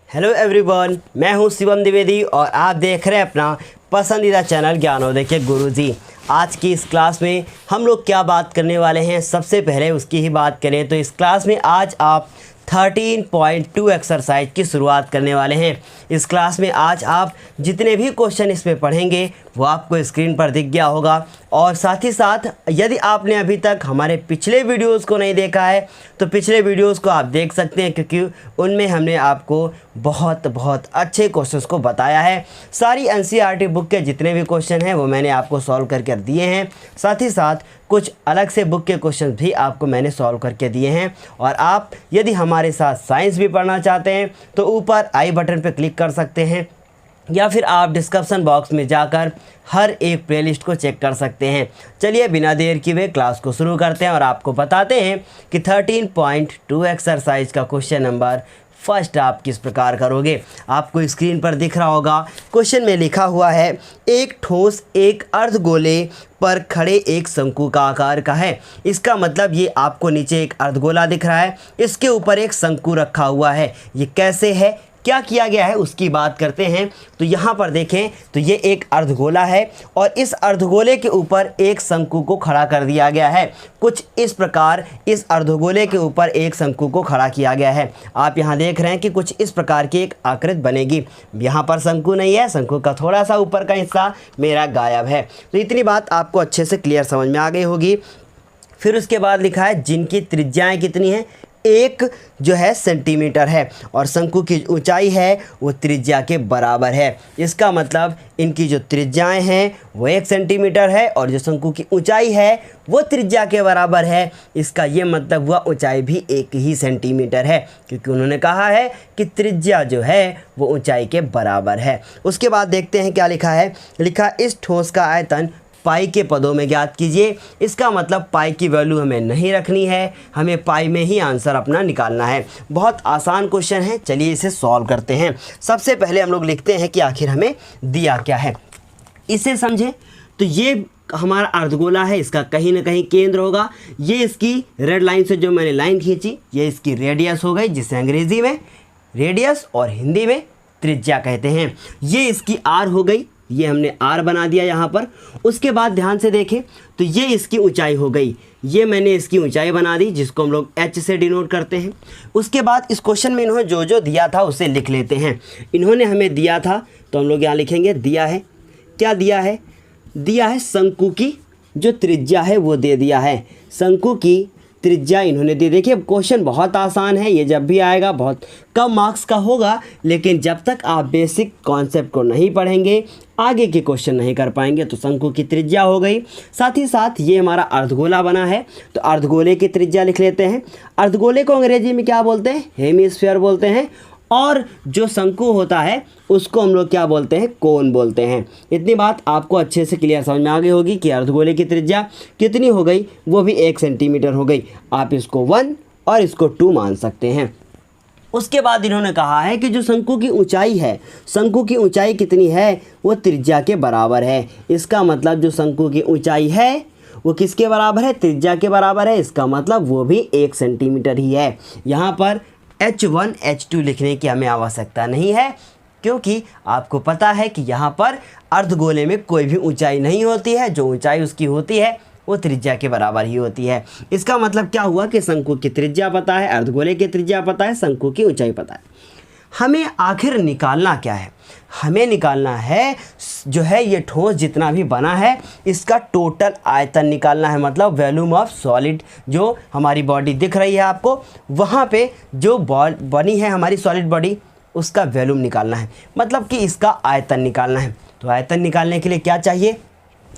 Hello everyone, मैं हूं शिवम द्विवेदी और आप देख रहे हैं अपना पसंदीदा चैनल ज्ञानोदय के गुरुजी। आज की इस क्लास में हम लोग क्या बात करने वाले हैं, सबसे पहले उसकी ही बात करें तो इस क्लास में आज आप 13.2 एक्सरसाइज की शुरुआत करने वाले हैं। इस क्लास में आज आप जितने भी क्वेश्चन इसमें पढ़ेंगे वो आपको स्क्रीन पर दिख गया होगा। और साथ ही साथ यदि आपने अभी तक हमारे पिछले वीडियोस को नहीं देखा है तो पिछले वीडियोस को आप देख सकते हैं, क्योंकि उनमें हमने आपको बहुत अच्छे क्वेश्चंस को बताया है। सारी एनसीईआरटी बुक के जितने भी क्वेश्चन हैं वो मैंने आपको सॉल्व करके दिए हैं। साथ ही साथ कुछ अलग से बुक के क्वेश्चन भी आपको मैंने सॉल्व करके दिए हैं। और आप यदि हमारे साथ साइंस भी पढ़ना चाहते हैं तो ऊपर आई बटन पर क्लिक कर सकते हैं, या फिर आप डिस्क्रिप्शन बॉक्स में जाकर हर एक प्लेलिस्ट को चेक कर सकते हैं। चलिए बिना देर किए क्लास को शुरू करते हैं और आपको बताते हैं कि 13.2 एक्सरसाइज का क्वेश्चन नंबर फर्स्ट आप किस प्रकार करोगे। आपको स्क्रीन पर दिख रहा होगा, क्वेश्चन में लिखा हुआ है एक ठोस एक अर्धगोले पर खड़े एक शंकु का आकार का है। इसका मतलब ये आपको नीचे एक अर्धगोला दिख रहा है, इसके ऊपर एक शंकु रखा हुआ है। ये कैसे है, क्या किया गया है उसकी बात करते हैं। तो यहाँ पर देखें तो ये एक अर्धगोला है और इस अर्धगोले के ऊपर एक शंकु को खड़ा कर दिया गया है। कुछ इस प्रकार इस अर्धगोले के ऊपर एक शंकु को खड़ा किया गया है। आप यहाँ देख रहे हैं कि कुछ इस प्रकार की एक आकृति बनेगी। यहाँ पर शंकु नहीं है, शंकु का थोड़ा सा ऊपर का हिस्सा मेरा गायब है। तो इतनी बात आपको अच्छे से क्लियर समझ में आ गई होगी। फिर उसके बाद लिखा है जिनकी त्रिज्याएँ कितनी हैं, एक जो है सेंटीमीटर है और शंकु की ऊंचाई है वो त्रिज्या के बराबर है। इसका मतलब इनकी जो त्रिज्याएं हैं वो 1 सेंटीमीटर है और जो शंकु की ऊंचाई है वो त्रिज्या के बराबर है। इसका ये मतलब हुआ ऊंचाई भी 1 ही सेंटीमीटर है, क्योंकि उन्होंने कहा है कि त्रिज्या जो है वो ऊंचाई के बराबर है। उसके बाद देखते हैं क्या लिखा है। लिखा इस ठोस का आयतन पाई के पदों में ज्ञात कीजिए। इसका मतलब पाई की वैल्यू हमें नहीं रखनी है, हमें पाई में ही आंसर अपना निकालना है। बहुत आसान क्वेश्चन है, चलिए इसे सॉल्व करते हैं। सबसे पहले हम लोग लिखते हैं कि आखिर हमें दिया क्या है, इसे समझें। तो ये हमारा अर्धगोला है, इसका कहीं ना कहीं केंद्र होगा। ये इसकी रेड लाइन से जो मैंने लाइन खींची ये इसकी रेडियस हो गई, जिसे अंग्रेजी में रेडियस और हिंदी में त्रिज्या कहते हैं। ये इसकी आर हो गई, ये हमने आर बना दिया यहाँ पर। उसके बाद ध्यान से देखें तो ये इसकी ऊंचाई हो गई, ये मैंने इसकी ऊंचाई बना दी, जिसको हम लोग एच से डिनोट करते हैं। उसके बाद इस क्वेश्चन में इन्होंने जो जो दिया था उसे लिख लेते हैं। इन्होंने हमें दिया था तो हम लोग यहाँ लिखेंगे दिया है। क्या दिया है? दिया है शंकु की जो त्रिज्या है वो दे दिया है। शंकु की त्रिज्या इन्होंने दी। देखिए क्वेश्चन बहुत आसान है, ये जब भी आएगा बहुत कम मार्क्स का होगा, लेकिन जब तक आप बेसिक कॉन्सेप्ट को नहीं पढ़ेंगे आगे के क्वेश्चन नहीं कर पाएंगे। तो शंकु की त्रिज्या हो गई। साथ ही साथ ये हमारा अर्धगोला बना है तो अर्धगोले की त्रिज्या लिख लेते हैं। अर्धगोले को अंग्रेजी में क्या बोलते हैं? हेमिस्फीयर बोलते हैं। और जो शंकु होता है उसको हम लोग क्या बोलते हैं? कोन बोलते हैं। इतनी बात आपको अच्छे से क्लियर समझ में आ गई होगी कि अर्धगोले की त्रिज्या कितनी हो गई, वो भी 1 सेंटीमीटर हो गई। आप इसको 1 और इसको 2 मान सकते हैं। उसके बाद इन्होंने कहा है कि जो शंकु की ऊंचाई है, शंकु की ऊंचाई कितनी है, वो त्रिज्या के बराबर है। इसका मतलब जो शंकु की ऊंचाई है वो किसके बराबर है? त्रिज्या के बराबर है। इसका मतलब वो भी 1 सेंटीमीटर ही है। यहाँ पर H1 H2 लिखने की हमें आवश्यकता नहीं है, क्योंकि आपको पता है कि यहाँ पर अर्धगोले में कोई भी ऊंचाई नहीं होती है। जो ऊंचाई उसकी होती है वो त्रिज्या के बराबर ही होती है। इसका मतलब क्या हुआ कि शंकु की त्रिज्या पता है, अर्धगोले की त्रिज्या पता है, शंकु की ऊंचाई पता है। हमें आखिर निकालना क्या है? हमें निकालना है जो है ये ठोस जितना भी बना है इसका टोटल आयतन निकालना है। मतलब वॉल्यूम ऑफ सॉलिड, जो हमारी बॉडी दिख रही है आपको, वहाँ पे जो बनी है हमारी सॉलिड बॉडी उसका वॉल्यूम निकालना है, मतलब कि इसका आयतन निकालना है। तो आयतन निकालने के लिए क्या चाहिए?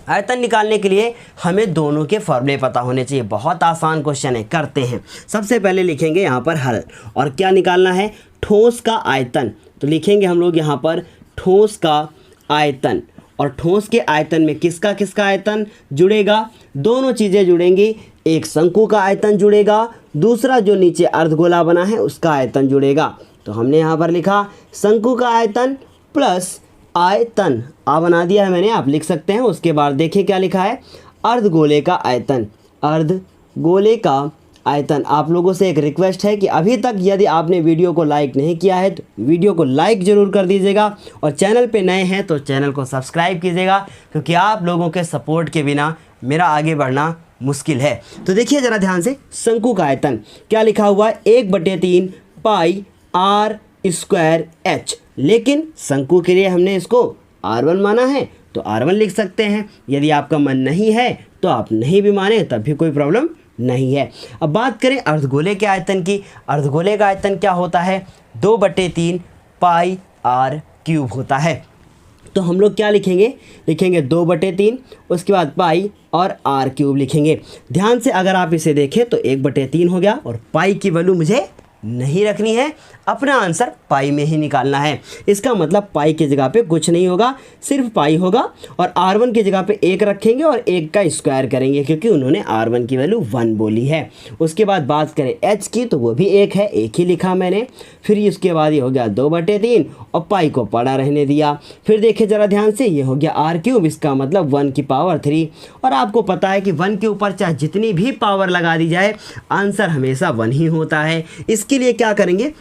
आयतन निकालने के लिए हमें दोनों के फॉर्मूले पता होने चाहिए। बहुत आसान क्वेश्चन है, करते हैं। सबसे पहले लिखेंगे यहाँ पर हल, और क्या निकालना है? ठोस का आयतन। तो लिखेंगे हम लोग यहाँ पर ठोस का आयतन, और ठोस के आयतन में किसका किसका आयतन जुड़ेगा? दोनों चीज़ें जुड़ेंगी। एक शंकु का आयतन जुड़ेगा, दूसरा जो नीचे अर्धगोला बना है उसका आयतन जुड़ेगा। तो हमने यहाँ पर लिखा शंकु का आयतन प्लस आयतन, आ बना दिया है मैंने, आप लिख सकते हैं। उसके बाद देखिए क्या लिखा है? अर्धगोले का आयतन। अर्धगोले का आयतन। आप लोगों से एक रिक्वेस्ट है कि अभी तक यदि आपने वीडियो को लाइक नहीं किया है तो वीडियो को लाइक ज़रूर कर दीजिएगा और चैनल पे नए हैं तो चैनल को सब्सक्राइब कीजिएगा, क्योंकि आप लोगों के सपोर्ट के बिना मेरा आगे बढ़ना मुश्किल है। तो देखिए ज़रा ध्यान से, शंकु का आयतन क्या लिखा हुआ है, 1/3 पाई आर स्क्वायर एच। लेकिन शंकु के लिए हमने इसको R1 माना है तो R1 लिख सकते हैं। यदि आपका मन नहीं है तो आप नहीं भी माने तब भी कोई प्रॉब्लम नहीं है। अब बात करें अर्धगोले के आयतन की। अर्धगोले का आयतन क्या होता है, 2/3 पाई आर क्यूब होता है। तो हम लोग क्या लिखेंगे, लिखेंगे 2/3, उसके बाद पाई और आर क्यूब लिखेंगे। ध्यान से अगर आप इसे देखें तो 1/3 हो गया और पाई की वैल्यू मुझे नहीं रखनी है, अपना आंसर पाई में ही निकालना है। इसका मतलब पाई की जगह पे कुछ नहीं होगा, सिर्फ पाई होगा और R1 की जगह पे 1 रखेंगे और 1 का स्क्वायर करेंगे, क्योंकि उन्होंने R1 की वैल्यू 1 बोली है। उसके बाद बात करें H की तो वो भी 1 है, 1 ही लिखा मैंने। फिर उसके बाद ये हो गया 2/3 और पाई को पड़ा रहने दिया। फिर देखिए ज़रा ध्यान से, ये हो गया R क्यूब, इसका मतलब 1 की पावर 3। और आपको पता है कि 1 के ऊपर चाहे जितनी भी पावर लगा दी जाए आंसर हमेशा 1 ही होता है। इसके लिए क्या करेंगे,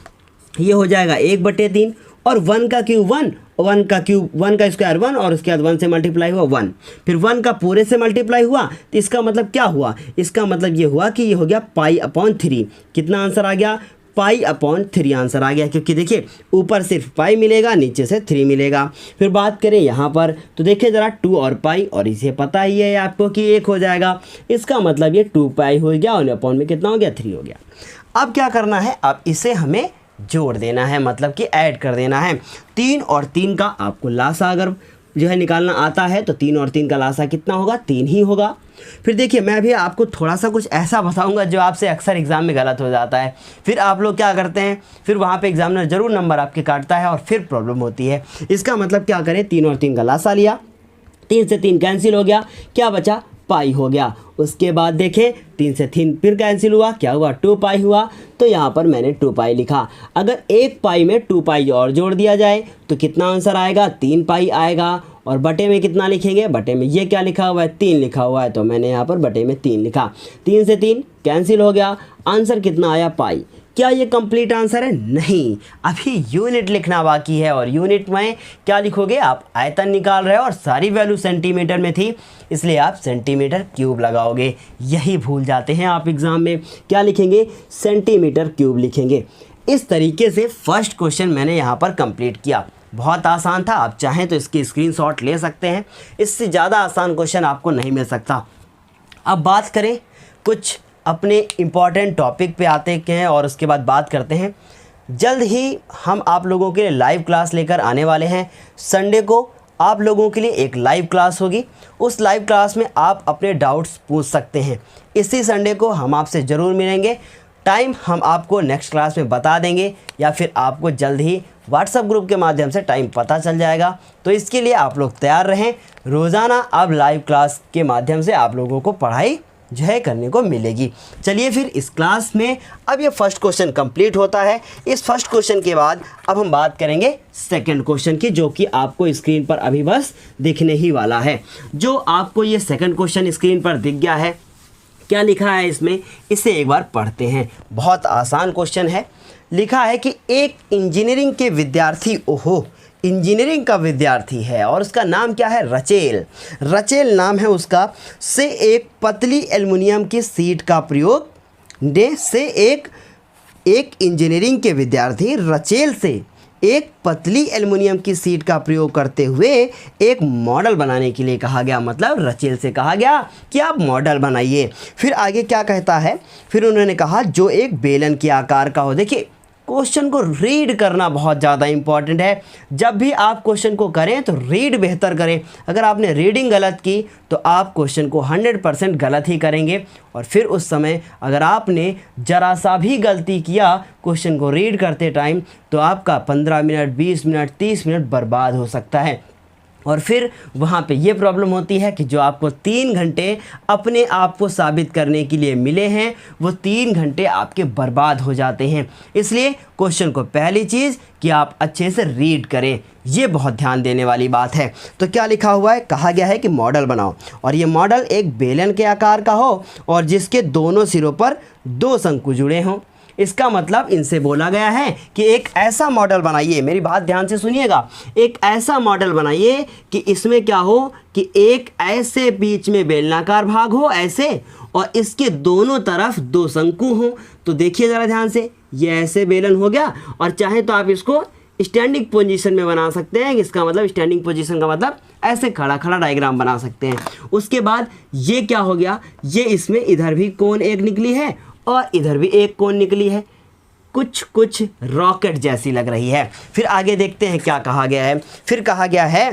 ये हो जाएगा 1/3 और 1 का क्यूब 1, 1 का क्यूब 1 का स्क्वायर 1 और उसके बाद 1 से मल्टीप्लाई हुआ 1, फिर 1 का पूरे से मल्टीप्लाई हुआ। तो इसका मतलब क्या हुआ, इसका मतलब ये हुआ कि ये हो गया पाई/3। कितना आंसर आ गया, पाई/3 आंसर आ गया, क्योंकि देखिए ऊपर सिर्फ पाई मिलेगा, नीचे से 3 मिलेगा। फिर बात करें यहाँ पर तो देखिए ज़रा 2 और पाई, और इसे पता ही है आपको कि 1 हो जाएगा। इसका मतलब ये 2 पाई हो गया और अपॉन में कितना हो गया, 3 हो गया। अब क्या करना है, अब इसे हमें जोड़ देना है, मतलब कि ऐड कर देना है। 3 और 3 का आपको लासा अगर जो है निकालना आता है तो 3 और 3 का लासा कितना होगा, 3 ही होगा। फिर देखिए मैं भी आपको थोड़ा सा कुछ ऐसा बताऊंगा जो आपसे अक्सर एग्ज़ाम में गलत हो जाता है। फिर आप लोग क्या करते हैं, फिर वहाँ पे एग्जामिनर ज़रूर नंबर आपके काटता है और फिर प्रॉब्लम होती है। इसका मतलब क्या करें, 3 और 3 का लासा लिया, 3 से 3 कैंसिल हो गया, क्या बचा, पाई हो गया। उसके बाद देखें 3 से 3 फिर कैंसिल हुआ, क्या हुआ, 2 पाई हुआ। तो यहाँ पर मैंने 2 पाई लिखा। अगर 1 पाई में 2 पाई और जोड़ दिया जाए तो कितना आंसर आएगा, 3 पाई आएगा। और बटे में कितना लिखेंगे, बटे में ये क्या लिखा हुआ है, 3 लिखा हुआ है, तो मैंने यहाँ पर बटे में 3 लिखा। 3 से 3 कैंसिल हो गया, आंसर कितना आया, पाई। क्या ये कंप्लीट आंसर है, नहीं, अभी यूनिट लिखना बाकी है। और यूनिट में क्या लिखोगे, आप आयतन निकाल रहे हो और सारी वैल्यू सेंटीमीटर में थी, इसलिए आप सेंटीमीटर क्यूब लगाओगे। यही भूल जाते हैं आप एग्ज़ाम में, क्या लिखेंगे, सेंटीमीटर क्यूब लिखेंगे। इस तरीके से फर्स्ट क्वेश्चन मैंने यहाँ पर कंप्लीट किया। बहुत आसान था, आप चाहें तो इसकी स्क्रीनशॉट ले सकते हैं। इससे ज़्यादा आसान क्वेश्चन आपको नहीं मिल सकता। अब बात करें कुछ अपने इम्पॉर्टेंट टॉपिक पे आते हैं और उसके बाद बात करते हैं। जल्द ही हम आप लोगों के लिए लाइव क्लास लेकर आने वाले हैं। संडे को आप लोगों के लिए एक लाइव क्लास होगी। उस लाइव क्लास में आप अपने डाउट्स पूछ सकते हैं। इसी संडे को हम आपसे ज़रूर मिलेंगे। टाइम हम आपको नेक्स्ट क्लास में बता देंगे या फिर आपको जल्द ही व्हाट्सएप ग्रुप के माध्यम से टाइम पता चल जाएगा। तो इसके लिए आप लोग तैयार रहें। रोज़ाना अब लाइव क्लास के माध्यम से आप लोगों को पढ़ाई जो है करने को मिलेगी। चलिए फिर इस क्लास में अब ये फर्स्ट क्वेश्चन कंप्लीट होता है। इस फर्स्ट क्वेश्चन के बाद अब हम बात करेंगे सेकंड क्वेश्चन की, जो कि आपको स्क्रीन पर अभी बस दिखने ही वाला है। जो आपको ये सेकंड क्वेश्चन स्क्रीन पर दिख गया है, क्या लिखा है इसमें, इसे एक बार पढ़ते हैं। बहुत आसान क्वेश्चन है। लिखा है कि एक इंजीनियरिंग के विद्यार्थी, ओहो, इंजीनियरिंग का विद्यार्थी है और उसका नाम क्या है, रचेल। रचेल नाम है उसका, से एक पतली एल्युमिनियम की सीट का प्रयोग एक इंजीनियरिंग के विद्यार्थी रचेल से एक पतली एल्युमिनियम की सीट का प्रयोग करते हुए एक मॉडल बनाने के लिए कहा गया। मतलब रचेल से कहा गया कि आप मॉडल बनाइए। फिर आगे क्या कहता है, फिर उन्होंने कहा जो एक बेलन के आकार का हो। देखिए क्वेश्चन को रीड करना बहुत ज़्यादा इंपॉर्टेंट है। जब भी आप क्वेश्चन को करें तो रीड बेहतर करें। अगर आपने रीडिंग गलत की तो आप क्वेश्चन को 100% गलत ही करेंगे और फिर उस समय अगर आपने ज़रा सा भी गलती किया क्वेश्चन को रीड करते टाइम तो आपका 15 मिनट, 20 मिनट, 30 मिनट बर्बाद हो सकता है। और फिर वहाँ पे ये प्रॉब्लम होती है कि जो आपको 3 घंटे अपने आप को साबित करने के लिए मिले हैं वो 3 घंटे आपके बर्बाद हो जाते हैं। इसलिए क्वेश्चन को पहली चीज़ कि आप अच्छे से रीड करें, ये बहुत ध्यान देने वाली बात है। तो क्या लिखा हुआ है, कहा गया है कि मॉडल बनाओ और ये मॉडल एक बेलन के आकार का हो और जिसके दोनों सिरों पर 2 शंकु जुड़े हों। इसका मतलब इनसे बोला गया है कि एक ऐसा मॉडल बनाइए, मेरी बात ध्यान से सुनिएगा, एक ऐसा मॉडल बनाइए कि इसमें क्या हो कि एक ऐसे बीच में बेलनाकार भाग हो ऐसे, और इसके दोनों तरफ 2 शंकु हों। तो देखिए ज़रा ध्यान से, ये ऐसे बेलन हो गया और चाहे तो आप इसको स्टैंडिंग पोजीशन में बना सकते हैं। इसका मतलब स्टैंडिंग पोजीशन का मतलब ऐसे खड़ा खड़ा डायग्राम बना सकते हैं। उसके बाद ये क्या हो गया, ये इसमें इधर भी कोण एक निकली है और इधर भी एक कोण निकली है, कुछ कुछ रॉकेट जैसी लग रही है। फिर आगे देखते हैं क्या कहा गया है। फिर कहा गया है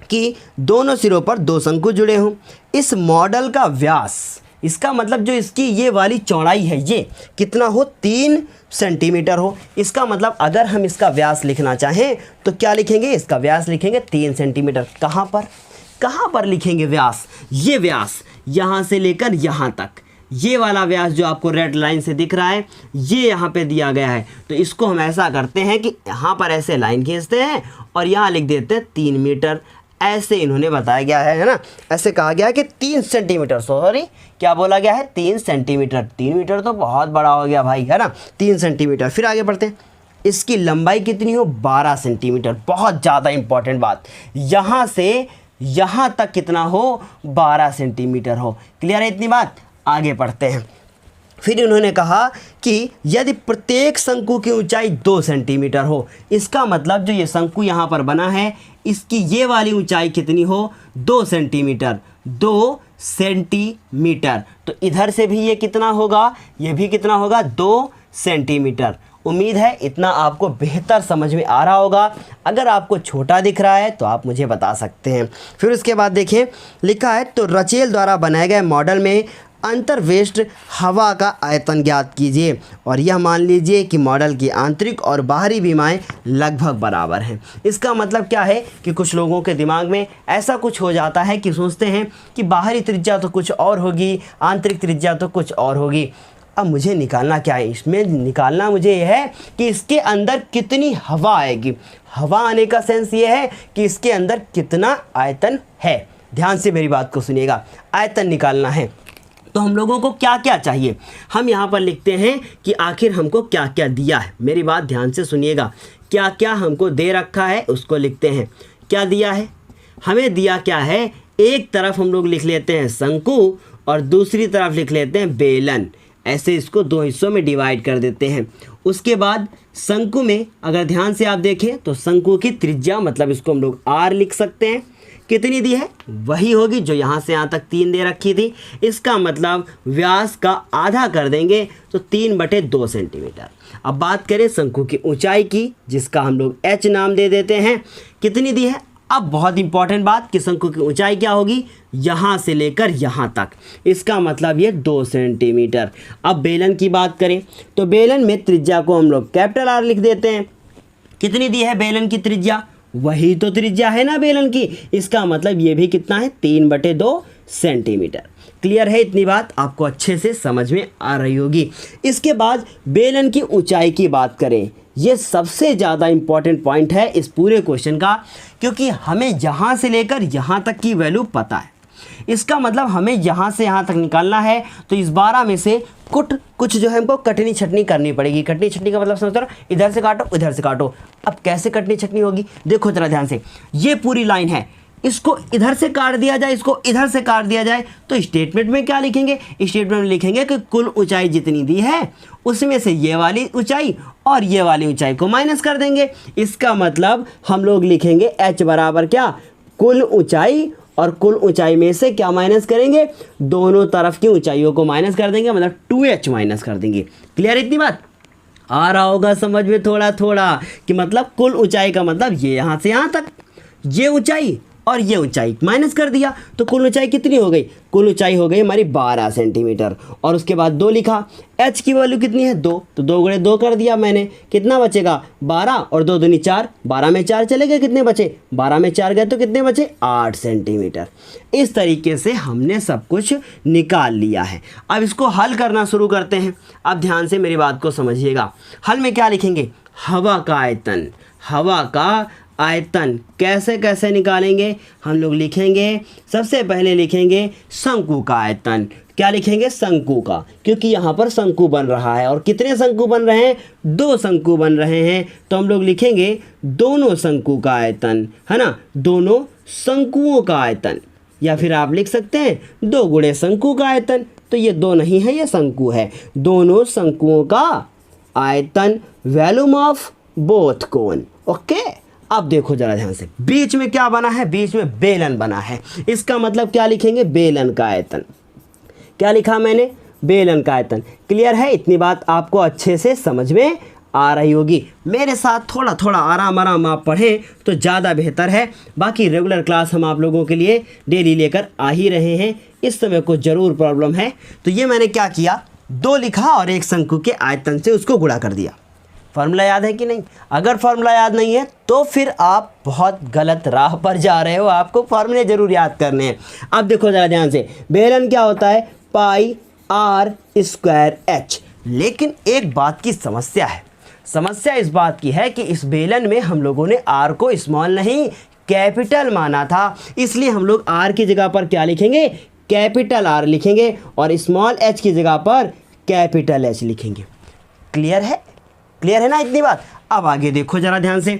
कि दोनों सिरों पर 2 शंकु जुड़े हों। इस मॉडल का व्यास, इसका मतलब जो इसकी ये वाली चौड़ाई है ये कितना हो, 3 सेंटीमीटर हो। इसका मतलब अगर हम इसका व्यास लिखना चाहें तो क्या लिखेंगे, इसका व्यास लिखेंगे 3 सेंटीमीटर। कहाँ पर लिखेंगे व्यास, ये व्यास यहाँ से लेकर यहाँ तक, ये वाला व्यास जो आपको रेड लाइन से दिख रहा है ये यहाँ पे दिया गया है। तो इसको हम ऐसा करते हैं कि यहाँ पर ऐसे लाइन खींचते हैं और यहाँ लिख देते हैं 3 मीटर। ऐसे इन्होंने बताया गया है ना, ऐसे कहा गया है कि 3 सेंटीमीटर, सॉरी क्या बोला गया है, 3 सेंटीमीटर। 3 मीटर तो बहुत बड़ा हो गया भाई, है ना, 3 सेंटीमीटर। फिर आगे बढ़ते हैं, इसकी लंबाई कितनी हो, 12 सेंटीमीटर। बहुत ज़्यादा इंपॉर्टेंट बात, यहाँ से यहाँ तक कितना हो, 12 सेंटीमीटर हो। क्लियर है इतनी बात, आगे पढ़ते हैं। फिर उन्होंने कहा कि यदि प्रत्येक शंकु की ऊंचाई 2 सेंटीमीटर हो, इसका मतलब जो ये शंकु यहाँ पर बना है इसकी ये वाली ऊंचाई कितनी हो, 2 सेंटीमीटर। 2 सेंटीमीटर, तो इधर से भी ये कितना होगा, ये भी कितना होगा, 2 सेंटीमीटर। उम्मीद है इतना आपको बेहतर समझ में आ रहा होगा। अगर आपको छोटा दिख रहा है तो आप मुझे बता सकते हैं। फिर उसके बाद देखिए लिखा है, तो रचेल द्वारा बनाए गए मॉडल में अंतर्वेष्ट हवा का आयतन ज्ञात कीजिए और यह मान लीजिए कि मॉडल की आंतरिक और बाहरी विमाएं लगभग बराबर हैं। इसका मतलब क्या है कि कुछ लोगों के दिमाग में ऐसा कुछ हो जाता है कि सोचते हैं कि बाहरी त्रिज्या तो कुछ और होगी, आंतरिक त्रिज्या तो कुछ और होगी। अब मुझे निकालना क्या है, इसमें निकालना मुझे यह है कि इसके अंदर कितनी हवा आएगी। हवा आने का सेंस ये है कि इसके अंदर कितना आयतन है। ध्यान से मेरी बात को सुनिएगा, आयतन निकालना है तो हम लोगों को क्या क्या चाहिए, हम यहाँ पर लिखते हैं कि आखिर हमको क्या क्या दिया है। मेरी बात ध्यान से सुनिएगा, क्या क्या हमको दे रखा है उसको लिखते हैं। क्या दिया है, हमें दिया क्या है, एक तरफ हम लोग लिख लेते हैं शंकु और दूसरी तरफ लिख लेते हैं बेलन। ऐसे इसको 2 हिस्सों में डिवाइड कर देते हैं। उसके बाद शंकु में अगर ध्यान से आप देखें तो शंकु की त्रिज्या, मतलब इसको हम लोग r लिख सकते हैं। कितनी दी है, वही होगी जो यहाँ से यहाँ तक 3 दे रखी थी। इसका मतलब व्यास का आधा कर देंगे तो 3/2 सेंटीमीटर। अब बात करें शंकु की ऊंचाई की, जिसका हम लोग h नाम दे देते हैं। कितनी दी है, अब बहुत इंपॉर्टेंट बात कि शंकु की ऊंचाई क्या होगी, यहाँ से लेकर यहाँ तक, इसका मतलब ये 2 सेंटीमीटर। अब बेलन की बात करें तो बेलन में त्रिज्या को हम लोग कैपिटल R लिख देते हैं। कितनी दी है बेलन की त्रिज्या, वही तो त्रिज्या है ना बेलन की, इसका मतलब ये भी कितना है, 3/2 सेंटीमीटर। क्लियर है इतनी बात, आपको अच्छे से समझ में आ रही होगी। इसके बाद बेलन की ऊंचाई की बात करें, ये सबसे ज़्यादा इम्पॉर्टेंट पॉइंट है इस पूरे क्वेश्चन का, क्योंकि हमें यहाँ से लेकर यहाँ तक की वैल्यू पता है। इसका मतलब हमें यहाँ से यहाँ तक निकालना है, तो इस 12 में से कुछ जो है हमको कटनी छटनी करनी पड़ेगी। कटनी छटनी का मतलब समझ लो, इधर से काटो इधर से काटो। अब कैसे कटनी छटनी होगी, देखो जरा ध्यान से, ये पूरी लाइन है, इसको इधर से काट दिया जाए, इसको इधर से काट दिया जाए, तो स्टेटमेंट में क्या लिखेंगे, स्टेटमेंट में लिखेंगे कि कुल ऊंचाई जितनी दी है उसमें से ये वाली ऊंचाई और ये वाली ऊंचाई को माइनस कर देंगे। इसका मतलब हम लोग लिखेंगे h बराबर क्या, कुल ऊंचाई, और कुल ऊंचाई में से क्या माइनस करेंगे, दोनों तरफ की ऊंचाइयों को माइनस कर देंगे, मतलब 2h माइनस कर देंगे। क्लियर इतनी बात, आ रहा होगा समझ में थोड़ा थोड़ा कि मतलब कुल ऊंचाई का मतलब ये यहाँ से यहाँ तक, ये ऊंचाई और ये ऊंचाई माइनस कर दिया तो कुल ऊंचाई कितनी हो गई, कुल ऊंचाई हो गई हमारी 12 सेंटीमीटर। और उसके बाद 2 लिखा, h की वैल्यू कितनी है 2, तो 2 गुणे 2 कर दिया मैंने, कितना बचेगा 12 और 2 दूनी 4, 12 में 4 चले गए, कितने बचे 12 में 4 गए तो कितने बचे 8 सेंटीमीटर। इस तरीके से हमने सब कुछ निकाल लिया है। अब इसको हल करना शुरू करते हैं। अब ध्यान से मेरी बात को समझिएगा। हल में क्या लिखेंगे, हवा का आयतन, हवा का आयतन कैसे कैसे निकालेंगे हम लोग, लिखेंगे सबसे पहले लिखेंगे शंकु का आयतन। क्या लिखेंगे, शंकु का, क्योंकि यहाँ पर शंकु बन रहा है। और कितने शंकु बन रहे हैं, 2 शंकु बन रहे हैं, तो हम लोग लिखेंगे दोनों शंकु का आयतन, है ना, दोनों शंकुओं का आयतन। या फिर आप लिख सकते हैं 2 गुणे शंकु का आयतन, तो ये 2 नहीं है, ये शंकु है। दोनों शंकुओं का आयतन, volume of both cone. Okay, अब देखो जरा ध्यान से, बीच में क्या बना है, बीच में बेलन बना है। इसका मतलब क्या लिखेंगे, बेलन का आयतन। क्या लिखा मैंने, बेलन का आयतन। क्लियर है, इतनी बात आपको अच्छे से समझ में आ रही होगी। मेरे साथ थोड़ा थोड़ा आराम आराम आप पढ़ें तो ज़्यादा बेहतर है। बाकी रेगुलर क्लास हम आप लोगों के लिए डेली लेकर आ ही रहे हैं। इस समय कुछ ज़रूर प्रॉब्लम है, तो ये मैंने क्या किया, 2 लिखा और एक शंकु के आयतन से उसको गुणा कर दिया। फार्मूला याद है कि नहीं, अगर फार्मूला याद नहीं है तो फिर आप बहुत गलत राह पर जा रहे हो, आपको फार्मूले ज़रूर याद करने हैं। अब देखो ज़रा ध्यान से, बेलन क्या होता है, पाई r स्क्वायर h। लेकिन एक बात की समस्या है, समस्या इस बात की है कि इस बेलन में हम लोगों ने r को स्मॉल नहीं कैपिटल माना था, इसलिए हम लोग r की जगह पर क्या लिखेंगे, कैपिटल R लिखेंगे और स्मॉल h की जगह पर कैपिटल H लिखेंगे। क्लियर है, क्लियर है ना इतनी बात। अब आगे देखो जरा ध्यान से,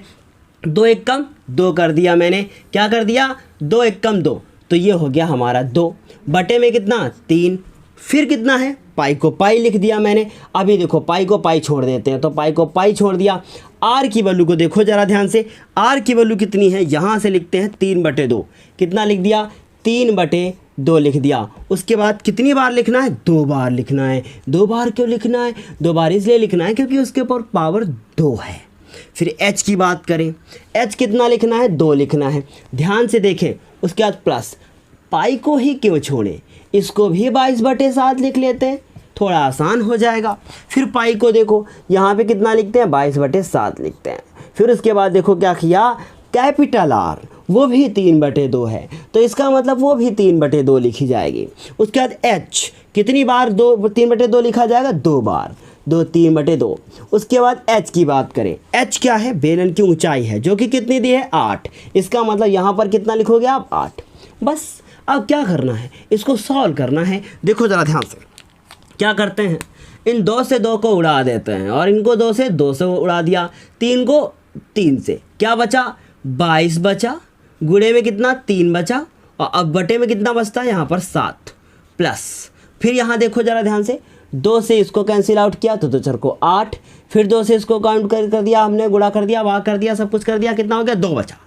2 एक कम 2 कर दिया मैंने, क्या कर दिया 2 एक कम 2, तो ये हो गया हमारा 2 बटे में कितना 3, फिर कितना है पाई को पाई लिख दिया मैंने। अभी देखो पाई को पाई छोड़ देते हैं, तो पाई को पाई छोड़ दिया। आर की वैल्यू को देखो जरा ध्यान से, आर की वैल्यू कितनी है, यहाँ से लिखते हैं 3/2, कितना लिख दिया 3/2 लिख दिया। उसके बाद कितनी बार लिखना है, 2 बार लिखना है। 2 बार क्यों लिखना है, 2 बार इसलिए लिखना है क्योंकि उसके ऊपर पावर 2 है। फिर h की बात करें, h कितना लिखना है 2 लिखना है। ध्यान से देखें, उसके बाद प्लस, पाई को ही क्यों छोड़ें, इसको भी 22/7 लिख लेते हैं, थोड़ा आसान हो जाएगा। फिर पाई को देखो, यहाँ पे कितना लिखते हैं 22/7 लिखते हैं। फिर उसके बाद देखो क्या किया, कैपिटल R वो भी 3/2 है, तो इसका मतलब वो भी 3/2 लिखी जाएगी। उसके बाद h कितनी बार 3/2 लिखा जाएगा, 2 बार, 3/2। उसके बाद h की बात करें, h क्या है, बेलन की ऊंचाई है जो कि कितनी दी है 8, इसका मतलब यहाँ पर कितना लिखोगे आप 8। बस अब क्या करना है, इसको सॉल्व करना है। देखो ज़रा ध्यान से, क्या करते हैं, इन 2 से 2 को उड़ा देते हैं और इनको 2 से 2 से उड़ा दिया, 3 को 3 से, क्या बचा 22 बचा, गुणे में कितना 3 बचा, और अब बटे में कितना बचता है यहाँ पर 7 प्लस। फिर यहाँ देखो ज़रा ध्यान से, 2 से इसको कैंसिल आउट किया तो 2 4 को 8, फिर 2 से इसको काउंट कर दिया हमने, गुणा कर दिया, भाग कर दिया, सब कुछ कर दिया, कितना हो गया 2 बचा।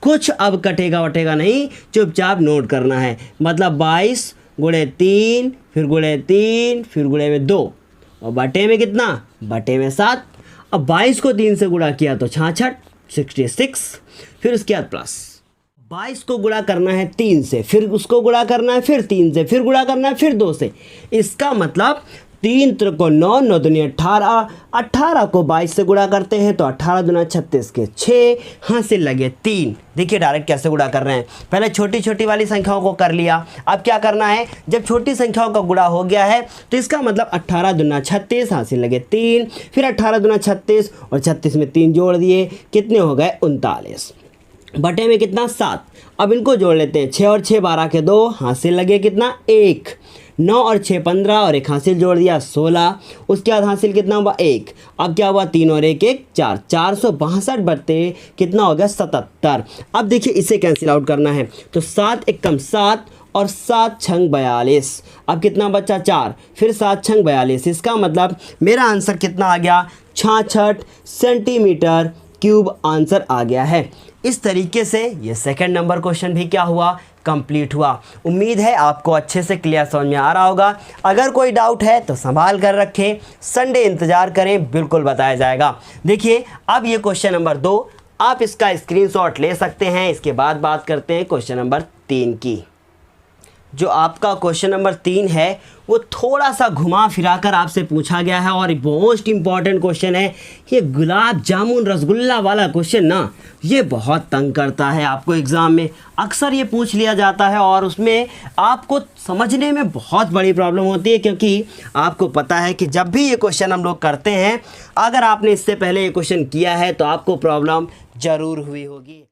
कुछ अब कटेगा वटेगा नहीं, चुपचाप नोट करना है। मतलब 22 गुणे 3, फिर गुणे 3, फिर गुणे में 2, और बटे में कितना, बटे में 7। अब 22 को 3 से गुणा किया तो 66 66, फिर उसके बाद प्लस 22 को गुणा करना है 3 से, फिर उसको गुणा करना है फिर 3 से, फिर गुणा करना है फिर 2 से। इसका मतलब 3 को 9, 9 दूनी 18, 18 को 22 से गुणा करते हैं तो 18 दूना 36 के 6, हासिल लगे 3। देखिए डायरेक्ट कैसे गुणा कर रहे हैं, पहले छोटी छोटी वाली संख्याओं को कर लिया। अब क्या करना है, जब छोटी संख्याओं का गुणा हो गया है तो इसका मतलब 18 दूना 36, हासिल लगे 3, फिर 18 दूना 36 और 36 में 3 जोड़ दिए, कितने हो गए 39, बटे में कितना 7। अब इनको जोड़ लेते हैं, 6 और 6 12 के 2, हासिल लगे कितना 1, 9 और 6 15 और एक हासिल जोड़ दिया 16, उसके बाद हासिल कितना हुआ 1। अब क्या हुआ 3 और 1 1 4, 462 बटे कितना हो गया 77। अब देखिए इसे कैंसिल आउट करना है तो 7 एक कम 7 और 7 छंग 42। अब कितना बचा 4, फिर 7 छंग 42। इसका मतलब मेरा आंसर कितना आ गया 66 सेंटीमीटर क्यूब आंसर आ गया है। इस तरीके से ये सेकंड नंबर क्वेश्चन भी क्या हुआ, कंप्लीट हुआ। उम्मीद है आपको अच्छे से क्लियर समझ में आ रहा होगा। अगर कोई डाउट है तो संभाल कर रखें, संडे इंतज़ार करें, बिल्कुल बताया जाएगा। देखिए अब ये क्वेश्चन नंबर 2 आप इसका स्क्रीनशॉट ले सकते हैं। इसके बाद बात करते हैं क्वेश्चन नंबर 3 की। जो आपका क्वेश्चन नंबर 3 है वो थोड़ा सा घुमा फिरा कर आपसे पूछा गया है और मोस्ट इम्पॉर्टेंट क्वेश्चन है। ये गुलाब जामुन रसगुल्ला वाला क्वेश्चन ना, ये बहुत तंग करता है आपको एग्ज़ाम में। अक्सर ये पूछ लिया जाता है और उसमें आपको समझने में बहुत बड़ी प्रॉब्लम होती है, क्योंकि आपको पता है कि जब भी ये क्वेश्चन हम लोग करते हैं, अगर आपने इससे पहले ये क्वेश्चन किया है तो आपको प्रॉब्लम ज़रूर हुई होगी।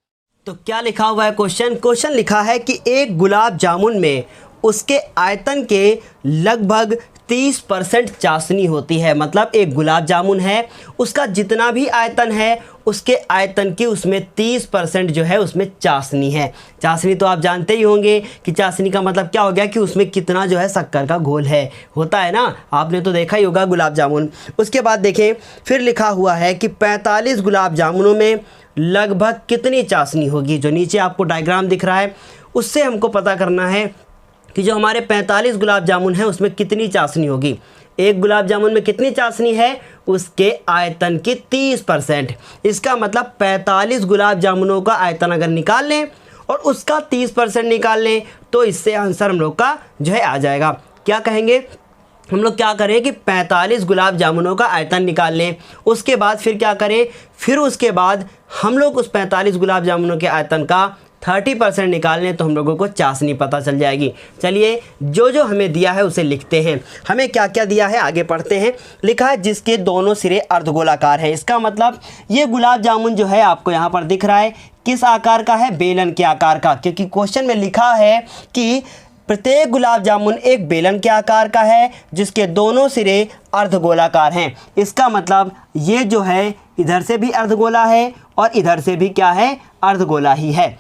तो क्या लिखा हुआ है क्वेश्चन लिखा है कि एक गुलाब जामुन में उसके आयतन के लगभग 30% चाशनी होती है। मतलब एक गुलाब जामुन है, उसका जितना भी आयतन है उसके आयतन की उसमें 30% जो है उसमें चाशनी है। चाशनी तो आप जानते ही होंगे कि चाशनी का मतलब क्या हो गया कि उसमें कितना जो है शक्कर का घोल है, होता है ना, आपने तो देखा ही होगा गुलाब जामुन। उसके बाद देखें फिर लिखा हुआ है कि 45 गुलाब जामुनों में लगभग कितनी चाशनी होगी। जो नीचे आपको डायग्राम दिख रहा है उससे हमको पता करना है कि जो हमारे 45 गुलाब जामुन है उसमें कितनी चाशनी होगी। एक गुलाब जामुन में कितनी चाशनी है, उसके आयतन की 30%। इसका मतलब 45 गुलाब जामुनों का आयतन अगर निकाल लें और उसका 30% निकाल लें तो इससे आंसर हम लोग का जो है आ जाएगा। क्या कहेंगे, हम लोग क्या करें कि 45 गुलाब जामुनों का आयतन निकाल लें। उसके बाद फिर क्या करें, फिर उसके बाद हम लोग उस 45 गुलाब जामुनों के आयतन का 30% निकाल लें तो हम लोगों को चाशनी पता चल जाएगी। चलिए जो जो हमें दिया है उसे लिखते हैं। हमें क्या क्या दिया है आगे पढ़ते हैं। लिखा है जिसके दोनों सिरे अर्धगोलाकार हैं। इसका मतलब ये गुलाब जामुन जो है आपको यहाँ पर दिख रहा है किस आकार का है, बेलन के आकार का, क्योंकि क्वेश्चन में लिखा है कि प्रत्येक गुलाब जामुन एक बेलन के आकार का है जिसके दोनों सिरे अर्धगोलाकार हैं। इसका मतलब ये जो है इधर से भी अर्धगोला है और इधर से भी क्या है, अर्धगोला ही है।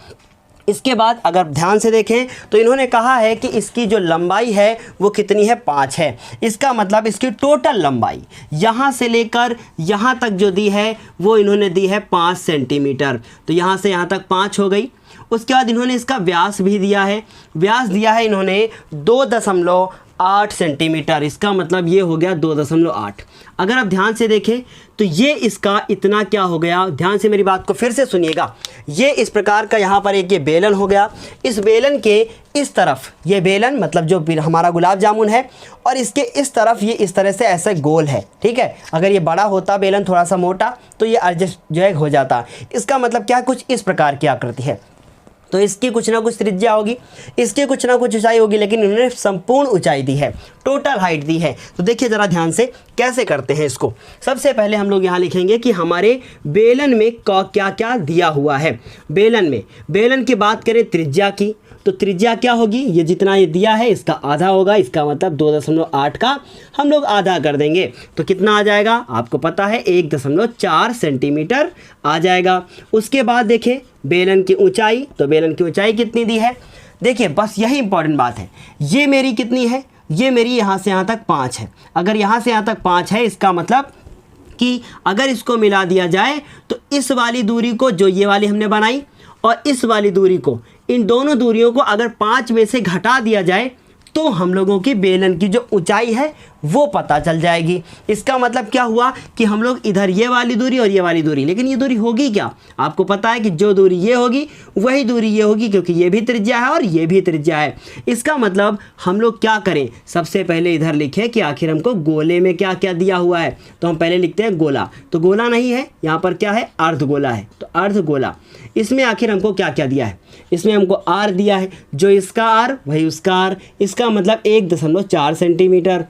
इसके बाद अगर ध्यान से देखें तो इन्होंने कहा है कि इसकी जो लंबाई है वो कितनी है, 5 है। इसका मतलब इसकी टोटल लंबाई यहाँ से लेकर यहाँ तक जो दी है वो इन्होंने दी है 5 सेंटीमीटर। तो यहाँ से यहाँ तक 5 हो गई। उसके बाद इन्होंने इसका व्यास भी दिया है। व्यास दिया है इन्होंने 2.8 सेंटीमीटर। इसका मतलब ये हो गया 2.8। अगर आप ध्यान से देखें तो ये इसका इतना क्या हो गया, ध्यान से मेरी बात को फिर से सुनिएगा। ये इस प्रकार का यहाँ पर एक ये बेलन हो गया। इस बेलन के इस तरफ ये बेलन मतलब जो हमारा गुलाब जामुन है और इसके इस तरफ ये इस तरह से ऐसे गोल है, ठीक है। अगर ये बड़ा होता बेलन थोड़ा सा मोटा तो ये एडजस्ट जो है हो जाता। इसका मतलब क्या, कुछ इस प्रकार की आकृति है। तो इसकी कुछ ना कुछ त्रिज्या होगी, इसकी कुछ ना कुछ ऊंचाई होगी, लेकिन इन्होंने संपूर्ण ऊंचाई दी है, टोटल हाइट दी है। तो देखिए ज़रा ध्यान से कैसे करते हैं इसको। सबसे पहले हम लोग यहाँ लिखेंगे कि हमारे बेलन में क्या क्या दिया हुआ है। बेलन की बात करें त्रिज्या की, तो त्रिज्या क्या होगी, ये जितना ये दिया है इसका आधा होगा। इसका मतलब 2.8 का हम लोग आधा कर देंगे तो कितना आ जाएगा, आपको पता है 1.4 सेंटीमीटर आ जाएगा। उसके बाद देखें बेलन की ऊंचाई, तो बेलन की ऊंचाई कितनी दी है, देखिए बस यही इंपॉर्टेंट बात है। ये मेरी कितनी है, ये मेरी यहाँ से यहाँ तक 5 है। अगर यहाँ से यहाँ तक 5 है इसका मतलब कि अगर इसको मिला दिया जाए तो इस वाली दूरी को, जो ये वाली हमने बनाई, और इस वाली दूरी को, इन दोनों दूरियों को अगर 5 में से घटा दिया जाए तो हम लोगों की बेलन की जो ऊंचाई है वो पता चल जाएगी। इसका मतलब क्या हुआ कि हम लोग इधर ये वाली दूरी और ये वाली दूरी, लेकिन ये दूरी होगी क्या, आपको पता है कि जो दूरी ये होगी वही दूरी ये होगी, क्योंकि ये भी त्रिज्या है और ये भी त्रिज्या है। इसका मतलब हम लोग क्या करें, सबसे पहले इधर लिखें कि आखिर हमको गोले में क्या क्या दिया हुआ है। तो हम पहले लिखते हैं गोला, तो गोला नहीं है, यहाँ पर क्या है, अर्धगोला है। तो अर्धगोला, इसमें आखिर हमको क्या क्या दिया है, इसमें हमको आर दिया है, जो इसका आर वही उसका आर। इसका मतलब 1.4 सेंटीमीटर।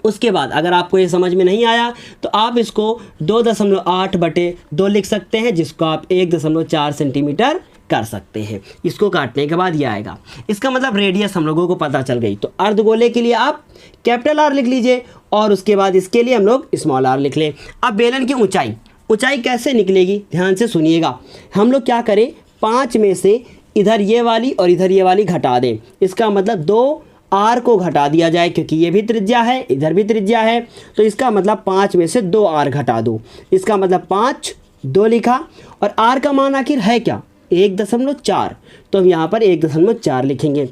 उसके बाद अगर आपको ये समझ में नहीं आया तो आप इसको 2.8/2 लिख सकते हैं, जिसको आप 1.4 सेंटीमीटर कर सकते हैं। इसको काटने के बाद ये आएगा। इसका मतलब रेडियस हम लोगों को पता चल गई। तो अर्धगोले के लिए आप कैपिटल आर लिख लीजिए और उसके बाद इसके लिए हम लोग स्मॉल आर लिख लें। अब बेलन की ऊंचाई कैसे निकलेगी, ध्यान से सुनिएगा। हम लोग क्या करें, 5 में से इधर ये वाली और इधर ये वाली घटा दें। इसका मतलब 2 आर को घटा दिया जाए, क्योंकि ये भी त्रिज्या है इधर भी त्रिज्या है। तो इसका मतलब 5 में से 2 आर घटा दो। इसका मतलब 5, 2 लिखा, और आर का मान आखिर है क्या, 1.4। तो हम यहाँ पर 1.4 लिखेंगे।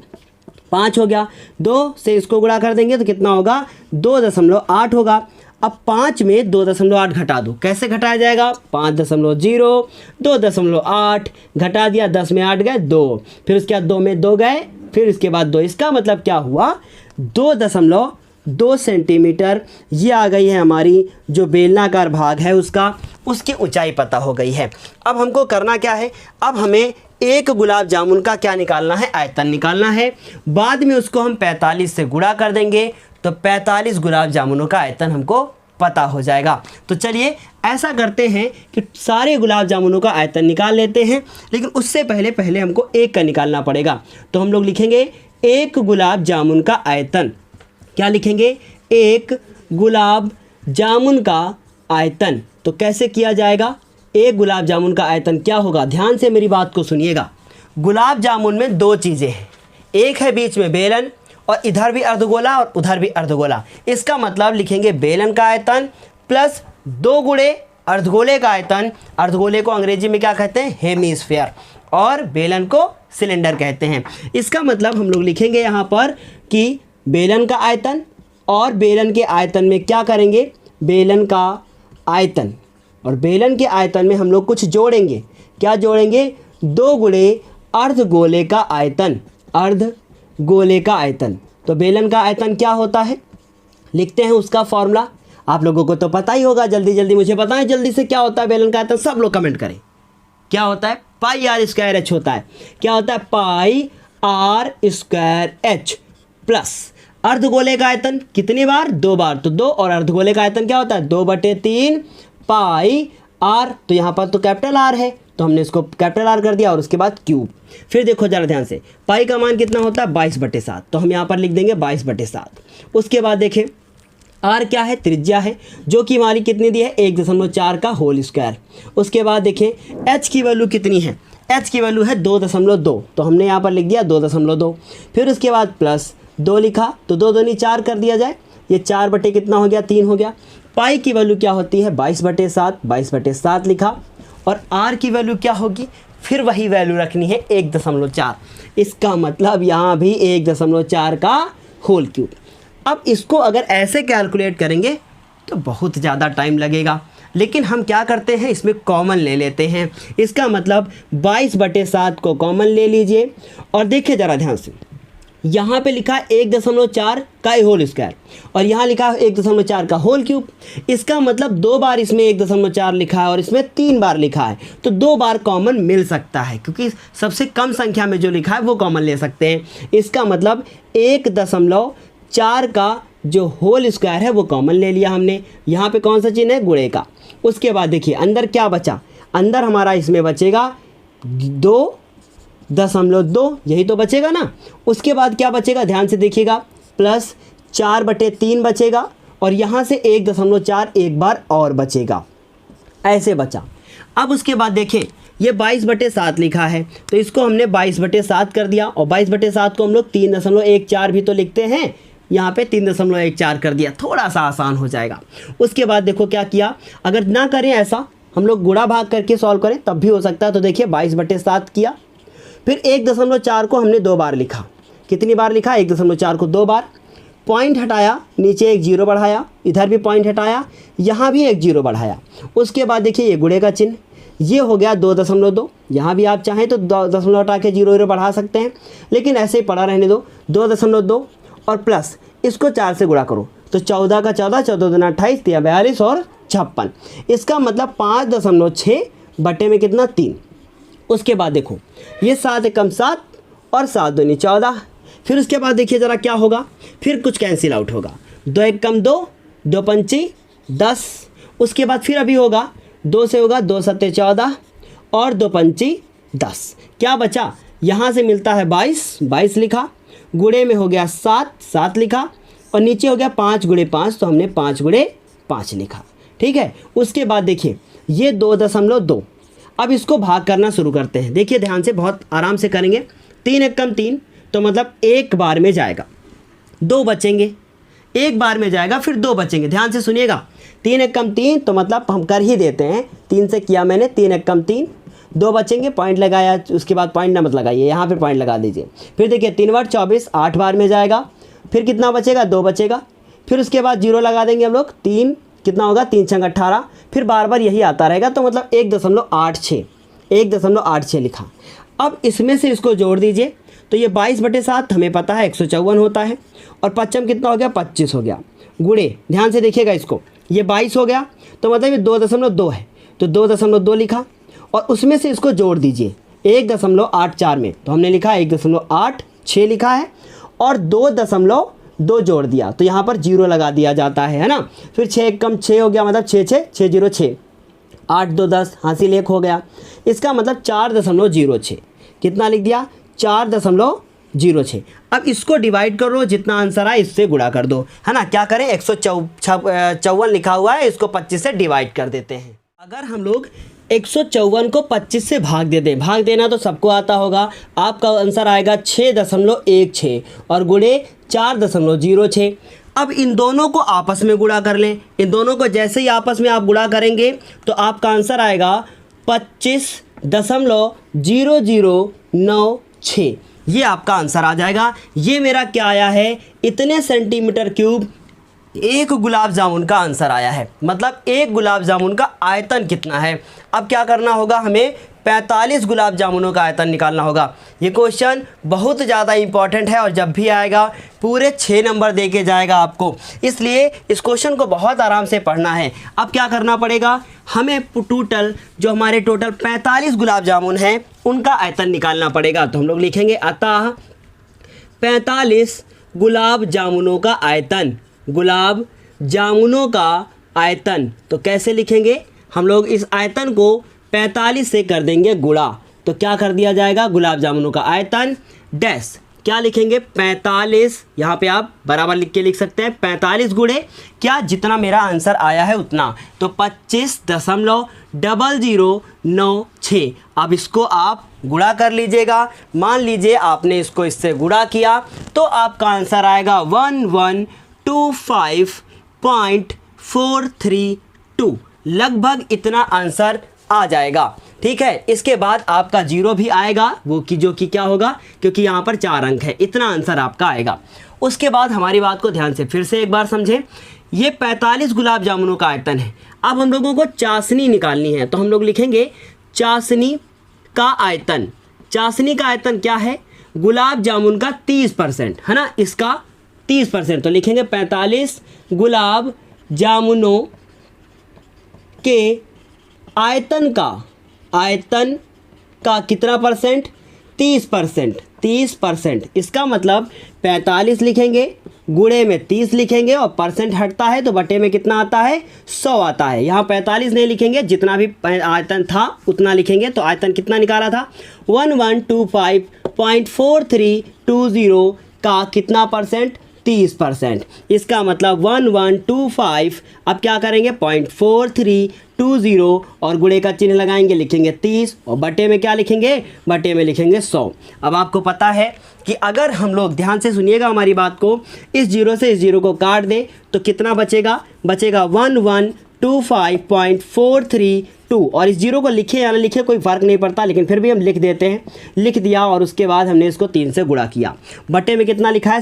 5 हो गया, 2 से इसको गुणा कर देंगे तो कितना होगा, 2.8 होगा। अब 5 में 2.8 घटा दो, कैसे घटाया जाएगा? 5.0, 2.8 घटा दिया, 10 में 8 गए 2, फिर उसके बाद 2 में 2 गए, फिर इसके बाद 2। इसका मतलब क्या हुआ? 2.2 सेंटीमीटर। ये आ गई है हमारी जो बेलनाकार भाग है उसकी ऊंचाई पता हो गई है। अब हमको करना क्या है? अब हमें एक गुलाब जामुन का क्या निकालना है? आयतन निकालना है। बाद में उसको हम 45 से गुणा कर देंगे तो 45 गुलाब जामुनों का आयतन हमको पता हो जाएगा। तो चलिए ऐसा करते हैं कि सारे गुलाब जामुनों का आयतन निकाल लेते हैं, लेकिन उससे पहले हमको एक का निकालना पड़ेगा। तो हम लोग लिखेंगे एक गुलाब जामुन का आयतन। क्या लिखेंगे? एक गुलाब जामुन का आयतन। तो कैसे किया जाएगा? एक गुलाब जामुन का आयतन क्या होगा? ध्यान से मेरी बात को सुनिएगा। गुलाब जामुन में 2 चीज़ें हैं, एक है बीच में बेलन और इधर भी अर्धगोला और उधर भी अर्धगोला। इसका मतलब लिखेंगे बेलन का आयतन प्लस 2 गुणे अर्धगोले का आयतन। अर्धगोले को अंग्रेजी में क्या कहते हैं? हेमीस्फीयर, और बेलन को सिलेंडर कहते हैं। इसका मतलब हम लोग लिखेंगे यहाँ पर कि बेलन का आयतन, और बेलन के आयतन में क्या करेंगे? बेलन का आयतन, और बेलन के आयतन में हम लोग कुछ जोड़ेंगे। क्या जोड़ेंगे? 2 गुणे अर्धगोले का आयतन। अर्धगोले का आयतन। तो बेलन का आयतन क्या होता है? लिखते हैं उसका फॉर्मूला। आप लोगों को तो पता ही होगा, जल्दी जल्दी मुझे बताएं जल्दी से, क्या होता है बेलन का आयतन? सब लोग कमेंट करें। क्या होता है? पाई आर स्क्वायर एच होता है। क्या होता है? पाई आर स्क्वायर एच प्लस अर्धगोले का आयतन कितनी बार? 2 बार। तो 2, और अर्धगोले का आयतन क्या होता है? 2/3 पाई आर। तो यहाँ पर तो कैपिटल आर है तो हमने इसको कैपिटल आर कर दिया, और उसके बाद क्यूब। फिर देखो जरा ध्यान से, पाई का मान कितना होता है? 22/7। तो हम यहाँ पर लिख देंगे 22/7। उसके बाद देखें आर क्या है? त्रिज्या है, जो कि हमारी कितनी दी है? 1.4 का होल स्क्वायर। उसके बाद देखें एच की वैल्यू कितनी है? एच की वैल्यू है 2.2, तो हमने यहाँ पर लिख दिया 2.2। फिर उसके बाद प्लस 2 लिखा, तो 2 दूनी 4 कर दिया जाए, ये 4 बटे कितना हो गया? 3 हो गया। पाई की वैल्यू क्या होती है? 22/7, 22/7 लिखा। और आर की वैल्यू क्या होगी? फिर वही वैल्यू रखनी है 1.4। इसका मतलब यहाँ भी 1.4 का होल क्यूब। अब इसको अगर ऐसे कैलकुलेट करेंगे तो बहुत ज़्यादा टाइम लगेगा, लेकिन हम क्या करते हैं, इसमें कॉमन ले लेते हैं। इसका मतलब 22/7 को कॉमन ले लीजिए, और देखिए ज़रा ध्यान से, यहाँ पे लिखा है 1.4 का होल स्क्वायर, और यहाँ लिखा है 1.4 का होल क्यूब। इसका मतलब 2 बार इसमें 1.4 लिखा है और इसमें 3 बार लिखा है, तो 2 बार कॉमन मिल सकता है, क्योंकि सबसे कम संख्या में जो लिखा है वो कॉमन ले सकते हैं। इसका मतलब 1.4 का जो होल स्क्वायर है वो कॉमन ले लिया हमने। यहाँ पे कौन सा चिन्ह है? गुणे का। उसके बाद देखिए अंदर क्या बचा? अंदर हमारा इसमें बचेगा 2.2, यही तो बचेगा ना। उसके बाद क्या बचेगा? ध्यान से देखिएगा, प्लस 4/3 बचेगा, और यहाँ से 1.4 एक बार और बचेगा, ऐसे बचा। अब उसके बाद देखिए ये 22/7 लिखा है, तो इसको हमने 22/7 कर दिया, और 22/7 को हम लोग 3.14 भी तो लिखते हैं, यहाँ पे 3.14 कर दिया, थोड़ा सा आसान हो जाएगा। उसके बाद देखो क्या किया, अगर ना करें ऐसा, हम लोग गुणा भाग करके सॉल्व करें तब भी हो सकता है। तो देखिए 22/7 किया, फिर 1.4 को हमने 2 बार लिखा। कितनी बार लिखा? 1.4 को 2 बार। पॉइंट हटाया, नीचे एक 0 बढ़ाया, इधर भी पॉइंट हटाया, यहाँ भी एक 0 बढ़ाया। उसके बाद देखिए ये गुणे का चिन्ह, ये हो गया 2.2। यहाँ भी आप चाहें तो 2 हटा के 0 बढ़ा सकते हैं, लेकिन ऐसे ही पड़ा रहने दो। 2.2 और प्लस इसको 4 से गुणा करो, तो 14 का 14, 14 दूना 28, 42 और 56। इसका मतलब 5.6 बटे में कितना? 3। उसके बाद देखो ये 7 एकम 7 और 7 दूनी 14। फिर उसके बाद देखिए ज़रा क्या होगा, फिर कुछ कैंसिल आउट होगा। 2 एकम 2, 2 पंची 10। उसके बाद फिर अभी होगा 2 से होगा 2 सत्ते 14 और 2 पंची 10। क्या बचा? यहाँ से मिलता है 22 लिखा, गुणे में हो गया 7 लिखा, और नीचे हो गया 5 गुणे 5, तो हमने 5 गुणे 5 लिखा। ठीक है। उसके बाद देखिए ये 2.2। अब इसको भाग करना शुरू करते हैं। देखिए ध्यान से, बहुत आराम से करेंगे। 3 एकम 3, तो मतलब एक बार में जाएगा, 2 बचेंगे, एक बार में जाएगा, फिर 2 बचेंगे। ध्यान से सुनिएगा, 3 एकम 3, तो मतलब हम कर ही देते हैं, 3 से किया मैंने, 3 एकम 3, 2 बचेंगे, पॉइंट लगाया, उसके बाद पॉइंट न मत लगाइए, यहाँ पे पॉइंट लगा दीजिए। फिर देखिए 3 बार 24, 8 बार में जाएगा, फिर कितना बचेगा? 2 बचेगा। फिर उसके बाद 0 लगा देंगे हम लोग, 3 कितना होगा 3 छंग 18, फिर बार बार यही आता रहेगा, तो मतलब 1.86 लिखा। अब इसमें से इसको जोड़ दीजिए, तो ये 22/7 हमें पता है 154 होता है, और पच्चम कितना हो गया 25 हो गया, गुणे ध्यान से देखिएगा इसको, ये 22 हो गया, तो मतलब ये 2.2 है, तो 2.2 लिखा, और उसमें से इसको जोड़ दीजिए 1.84 में, तो हमने लिखा 1.86 लिखा है, और 2.2 जोड़ दिया, तो यहाँ पर 0 लगा दिया जाता है ना। फिर 6 कम 6 हो गया, मतलब 606, 8 2 10, हासिल 1 हो गया, इसका मतलब 4.06, कितना लिख दिया 4.06। अब इसको डिवाइड करो, जितना आंसर आए इससे गुणा कर दो, है ना। क्या करें, 154 लिखा हुआ है, इसको 25 से डिवाइड कर देते हैं। अगर हम लोग 154 को 25 से भाग दे दें, भाग देना तो सबको आता होगा, आपका आंसर आएगा 6.16 और गुणे 4.06। अब इन दोनों को आपस में गुणा कर लें, इन दोनों को जैसे ही आपस में आप गुणा करेंगे तो आपका आंसर आएगा 25.0096, ये आपका आंसर आ जाएगा। ये मेरा क्या आया है, इतने सेंटीमीटर क्यूब एक गुलाब जामुन का आंसर आया है, मतलब एक गुलाब जामुन का आयतन कितना है। अब क्या करना होगा, हमें 45 गुलाब जामुनों का आयतन निकालना होगा। ये क्वेश्चन बहुत ज़्यादा इंपॉर्टेंट है, और जब भी आएगा पूरे 6 नंबर दे के जाएगा आपको, इसलिए इस क्वेश्चन को बहुत आराम से पढ़ना है। अब क्या करना पड़ेगा, हमें टोटल जो हमारे टोटल 45 गुलाब जामुन हैं उनका आयतन निकालना पड़ेगा। तो हम लोग लिखेंगे अतः 45 गुलाब जामुनों का आयतन, गुलाब जामुनों का आयतन। तो कैसे लिखेंगे, हम लोग इस आयतन को 45 से कर देंगे गुणा, तो क्या कर दिया जाएगा, गुलाब जामुनों का आयतन डैश, क्या लिखेंगे 45, यहाँ पे आप बराबर लिख के लिख सकते हैं 45 गुणे क्या, जितना मेरा आंसर आया है उतना, तो 25.0096। अब इसको आप गुणा कर लीजिएगा, मान लीजिए आपने इसको इससे गुणा किया तो आपका आंसर आएगा 1125.432, लगभग इतना आंसर आ जाएगा। ठीक है, इसके बाद आपका 0 भी आएगा, वो कि जो कि क्या होगा, क्योंकि यहाँ पर 4 अंक है, इतना आंसर आपका आएगा। उसके बाद हमारी बात को ध्यान से फिर से एक बार समझें, ये 45 गुलाब जामुनों का आयतन है। अब हम लोगों को चाशनी निकालनी है, तो हम लोग लिखेंगे चाशनी का आयतन। चाशनी का आयतन क्या है, गुलाब जामुन का 30%, है ना, इसका 30%, तो लिखेंगे 45 गुलाब जामुनों के आयतन का कितना परसेंट, 30%। इसका मतलब 45 लिखेंगे, गुणे में 30 लिखेंगे, और परसेंट हटता है तो बटे में कितना आता है, 100 आता है। यहाँ 45 नहीं लिखेंगे, जितना भी आयतन था उतना लिखेंगे। तो आयतन कितना निकाला था, 1125.4320 का कितना परसेंट, 30%। इसका मतलब 1125, अब क्या करेंगे 0.4320 और गुणे का चिन्ह लगाएंगे, लिखेंगे 30, और बटे में क्या लिखेंगे, बटे में लिखेंगे 100। अब आपको पता है कि अगर हम लोग ध्यान से सुनिएगा हमारी बात को, इस 0 से इस 0 को काट दें तो कितना बचेगा, 1125.432, और इस 0 को लिखे या ना लिखे कोई फ़र्क नहीं पड़ता, लेकिन फिर भी हम लिख देते हैं, लिख दिया, और उसके बाद हमने इसको 3 से गुणा किया, बटे में कितना लिखा है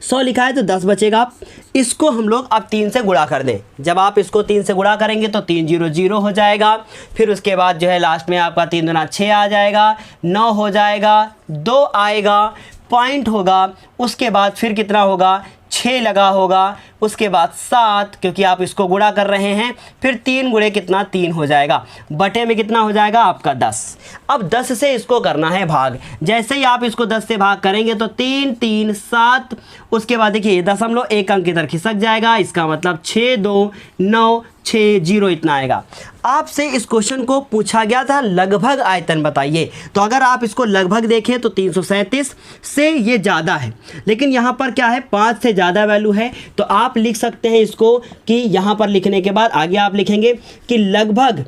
100 लिखा है, तो 10 बचेगा। इसको हम लोग अब 3 से गुणा कर दें, जब आप इसको 3 से गुणा करेंगे तो 300 हो जाएगा, फिर उसके बाद जो है लास्ट में आपका 3 दूना 6 आ जाएगा, 9 हो जाएगा, 2 आएगा, पॉइंट होगा, उसके बाद फिर कितना होगा, 6 लगा होगा, उसके बाद 7, क्योंकि आप इसको गुणा कर रहे हैं, फिर 3 गुणे कितना 3 हो जाएगा, बटे में कितना हो जाएगा आपका 10। अब 10 से इसको करना है भाग, जैसे ही आप इसको 10 से भाग करेंगे तो 3 3 7, उसके बाद देखिए 0.1 अंक इधर खिसक जाएगा, इसका मतलब 6 2 9 6 0 इतना आएगा। आपसे इस क्वेश्चन को पूछा गया था लगभग आयतन बताइए, तो अगर आप इसको लगभग देखें तो 337 से ये ज़्यादा है, लेकिन यहाँ पर क्या है 5 से ज़्यादा वैल्यू है, तो आप लिख सकते हैं इसको कि यहाँ पर लिखने के बाद आगे आप लिखेंगे कि लगभग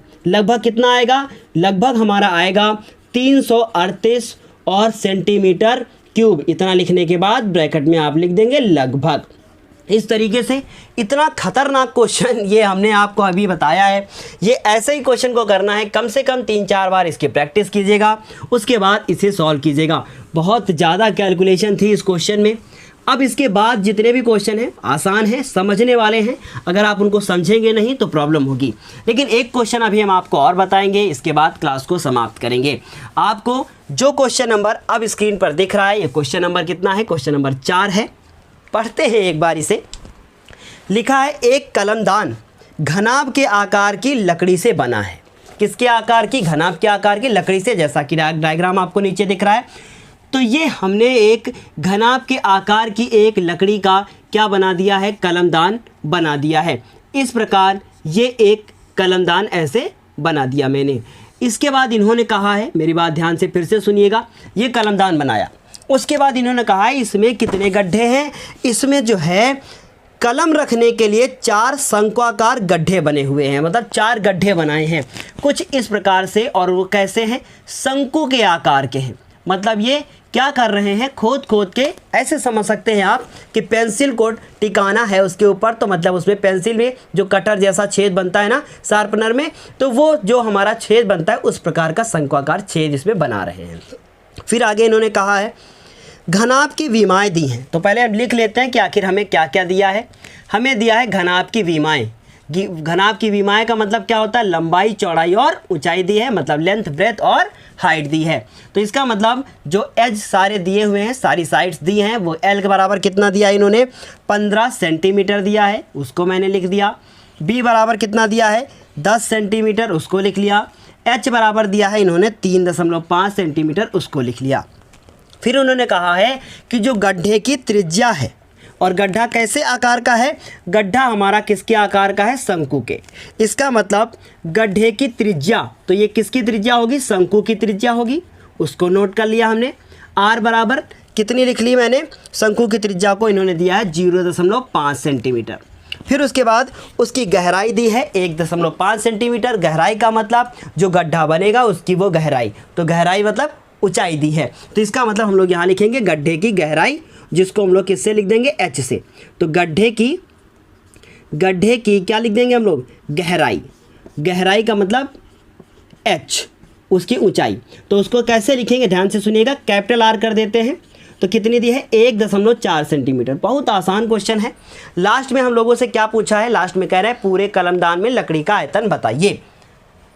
कितना आएगा, लगभग हमारा आएगा 338 और सेंटीमीटर क्यूब, इतना लिखने के बाद ब्रैकेट में आप लिख देंगे लगभग। इस तरीके से इतना खतरनाक क्वेश्चन ये हमने आपको अभी बताया है, ये ऐसे ही क्वेश्चन को करना है, कम से कम 3-4 बार इसकी प्रैक्टिस कीजिएगा, उसके बाद इसे सॉल्व कीजिएगा। बहुत ज़्यादा कैलकुलेशन थी इस क्वेश्चन में, अब इसके बाद जितने भी क्वेश्चन हैं आसान हैं, समझने वाले हैं, अगर आप उनको समझेंगे नहीं तो प्रॉब्लम होगी। लेकिन एक क्वेश्चन अभी हम आपको और बताएंगे, इसके बाद क्लास को समाप्त करेंगे। आपको जो क्वेश्चन नंबर अब स्क्रीन पर दिख रहा है, ये क्वेश्चन नंबर कितना है? क्वेश्चन नंबर 4 है। पढ़ते हैं एक बार इसे। लिखा है एक कलमदान घनाभ के आकार की लकड़ी से बना है। किसके आकार की? घनाभ के आकार की लकड़ी से, जैसा कि डायग्राम आपको नीचे दिख रहा है। तो ये हमने एक घनाभ के आकार की एक लकड़ी का क्या बना दिया है? कलमदान बना दिया है। इस प्रकार ये एक कलमदान ऐसे बना दिया मैंने। इसके बाद इन्होंने कहा है, मेरी बात ध्यान से फिर से सुनिएगा, ये कलमदान बनाया। उसके बाद इन्होंने कहा है इसमें कितने गड्ढे हैं? इसमें जो है कलम रखने के लिए 4 शंक्वाकार गड्ढे बने हुए हैं, मतलब 4 गड्ढे बनाए हैं कुछ इस प्रकार से। और वो कैसे हैं? शंकु के आकार के हैं। मतलब ये क्या कर रहे हैं? खोद खोद के, ऐसे समझ सकते हैं आप कि पेंसिल को टिकाना है उसके ऊपर, तो मतलब उसमें पेंसिल में जो कटर जैसा छेद बनता है ना शार्पनर में, तो वो जो हमारा छेद बनता है उस प्रकार का शंक्वाकार छेद इसमें बना रहे हैं। फिर आगे इन्होंने कहा है घनाभ की विमाएँ दी हैं। तो पहले हम लिख लेते हैं कि आखिर हमें क्या क्या दिया है। हमें दिया है घनाभ की विमाएँ। घनाभ की विमाएँ का मतलब क्या होता है? लंबाई, चौड़ाई और ऊंचाई दी है, मतलब लेंथ, ब्रेथ और हाइट दी है। तो इसका मतलब जो एज सारे दिए हुए हैं, सारी साइड्स दी हैं, वो एल के बराबर कितना दिया है इन्होंने? 15 सेंटीमीटर दिया है, उसको मैंने लिख दिया। बी बराबर कितना दिया है? 10 सेंटीमीटर, उसको लिख लिया। एच बराबर दिया है इन्होंने 3.5 सेंटीमीटर, उसको लिख लिया। फिर उन्होंने कहा है कि जो गड्ढे की त्रिज्या है, और गड्ढा कैसे आकार का है? गड्ढा हमारा किसके आकार का है? शंकु के। इसका मतलब गड्ढे की त्रिज्या, तो ये किसकी त्रिज्या होगी? शंकु की त्रिज्या होगी, उसको नोट कर लिया हमने। आर बराबर कितनी लिख ली मैंने? शंकु की त्रिज्या को इन्होंने दिया है 0.5 सेंटीमीटर। फिर उसके बाद उसकी गहराई दी है 1.5 सेंटीमीटर। गहराई का मतलब जो गड्ढा बनेगा उसकी वो गहराई, तो गहराई मतलब ऊंचाई दी है। तो इसका मतलब हम लोग यहाँ लिखेंगे गड्ढे की गहराई, जिसको हम लोग किससे लिख देंगे? एच से। तो गड्ढे की क्या लिख देंगे हम लोग? गहराई। गहराई का मतलब एच, उसकी ऊंचाई। तो उसको कैसे लिखेंगे? ध्यान से सुनिएगा, कैपिटल आर कर देते हैं। तो कितनी दी है? 1.4 सेंटीमीटर। बहुत आसान क्वेश्चन है। लास्ट में हम लोगों से क्या पूछा है? लास्ट में कह रहे हैं पूरे कलमदान में लकड़ी का आयतन बताइए।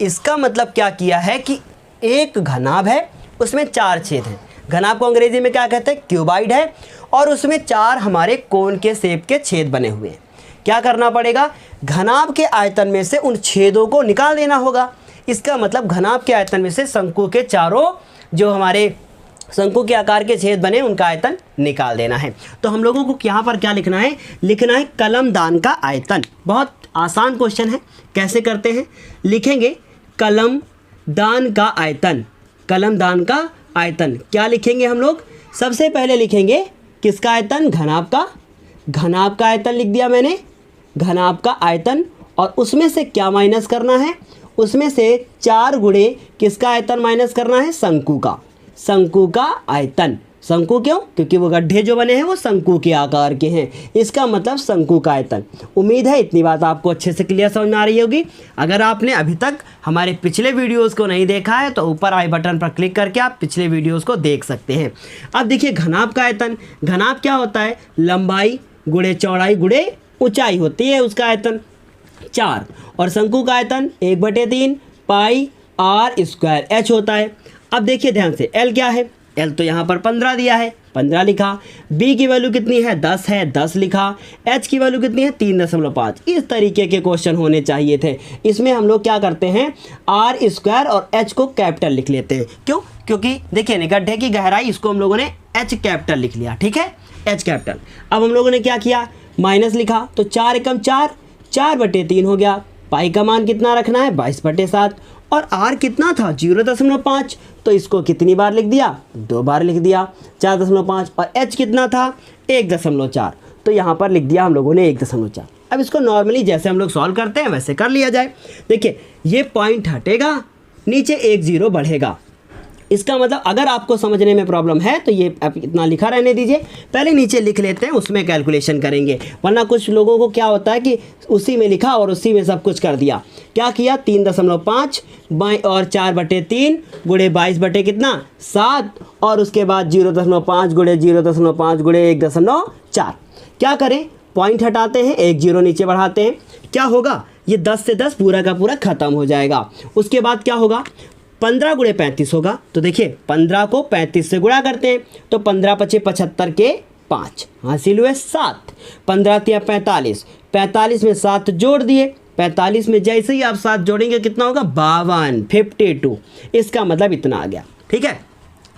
इसका मतलब क्या किया है कि एक घनाभ है, उसमें 4 छेद हैं। घनाभ को अंग्रेजी में क्या कहते हैं? क्यूबाइड है, और उसमें 4 हमारे कोन के शेप के छेद बने हुए हैं। क्या करना पड़ेगा? घनाभ के आयतन में से उन छेदों को निकाल देना होगा। इसका मतलब घनाभ के आयतन में से शंकु के चारों जो हमारे शंकु के आकार के छेद बने उनका आयतन निकाल देना है। तो हम लोगों को यहाँ पर क्या लिखना है? लिखना है कलमदान का आयतन। बहुत आसान क्वेश्चन है। कैसे करते हैं? लिखेंगे कलमदान का आयतन। कलमदान का आयतन क्या लिखेंगे हम लोग? सबसे पहले लिखेंगे किसका आयतन? घनाभ का। घनाभ का आयतन लिख दिया मैंने, घनाभ का आयतन। और उसमें से क्या माइनस करना है? उसमें से 4 गुणे किसका आयतन माइनस करना है? शंकु का। शंकु का आयतन। शंकु क्यों? क्योंकि वो गड्ढे जो बने हैं वो शंकु के आकार के हैं। इसका मतलब शंकु का आयतन। उम्मीद है इतनी बात आपको अच्छे से क्लियर समझ में आ रही होगी। अगर आपने अभी तक हमारे पिछले वीडियोस को नहीं देखा है तो ऊपर आई बटन पर क्लिक करके आप पिछले वीडियोस को देख सकते हैं। अब देखिए घनाभ का आयतन। घनाभ क्या होता है? लंबाई गुणे चौड़ाई गुणे ऊंचाई होती है उसका आयतन 4। और शंकु का आयतन 1/3 पाई आर स्क्वायर एच होता है। अब देखिए ध्यान से, एल क्या है? एल तो यहाँ पर 15 दिया है, 15 लिखा। बी की वैल्यू कितनी है? 10 है, 10 लिखा। एच की वैल्यू कितनी है? 3.5। इस तरीके के क्वेश्चन होने चाहिए थे। इसमें हम लोग क्या करते हैं? आर स्क्वायर और एच को कैपिटल लिख लेते हैं। क्यों? क्योंकि देखिए ना, गड्ढे की गहराई इसको हम लोगों ने एच कैपिटल लिख लिया। ठीक है, एच कैपिटल। अब हम लोगों ने क्या किया? माइनस लिखा, तो 4 एकम 4, 4/3 हो गया। पाई का मान कितना रखना है? 22/7। और आर कितना था? 0.5। तो इसको कितनी बार लिख दिया? 2 बार लिख दिया, 4.5। और एच कितना था? 1.4। तो यहाँ पर लिख दिया हम लोगों ने 1.4। अब इसको नॉर्मली जैसे हम लोग सॉल्व करते हैं वैसे कर लिया जाए। देखिए ये पॉइंट हटेगा, नीचे 1 0 बढ़ेगा। इसका मतलब अगर आपको समझने में प्रॉब्लम है तो ये इतना लिखा रहने दीजिए, पहले नीचे लिख लेते हैं, उसमें कैलकुलेशन करेंगे। वरना कुछ लोगों को क्या होता है कि उसी में लिखा और उसी में सब कुछ कर दिया। क्या किया 3.5 और 4/3 गुणे 22 बटे कितना 7 और उसके बाद 0.5 गुणे 0.5 गुणे 1.4। क्या करें, पॉइंट हटाते हैं, एक जीरो नीचे बढ़ाते हैं, क्या होगा ये 10 से 10 पूरा का पूरा खत्म हो जाएगा। उसके बाद क्या होगा 15 गुणे 35 होगा। तो देखिए 15 को 35 से गुणा करते हैं तो 15 पचे 75 के 5 हासिल हुए 7। 15 तिया 45, 45 में 7 जोड़ दिए, 45 में जैसे ही आप 7 जोड़ेंगे कितना होगा 52 52। इसका मतलब इतना आ गया। ठीक है,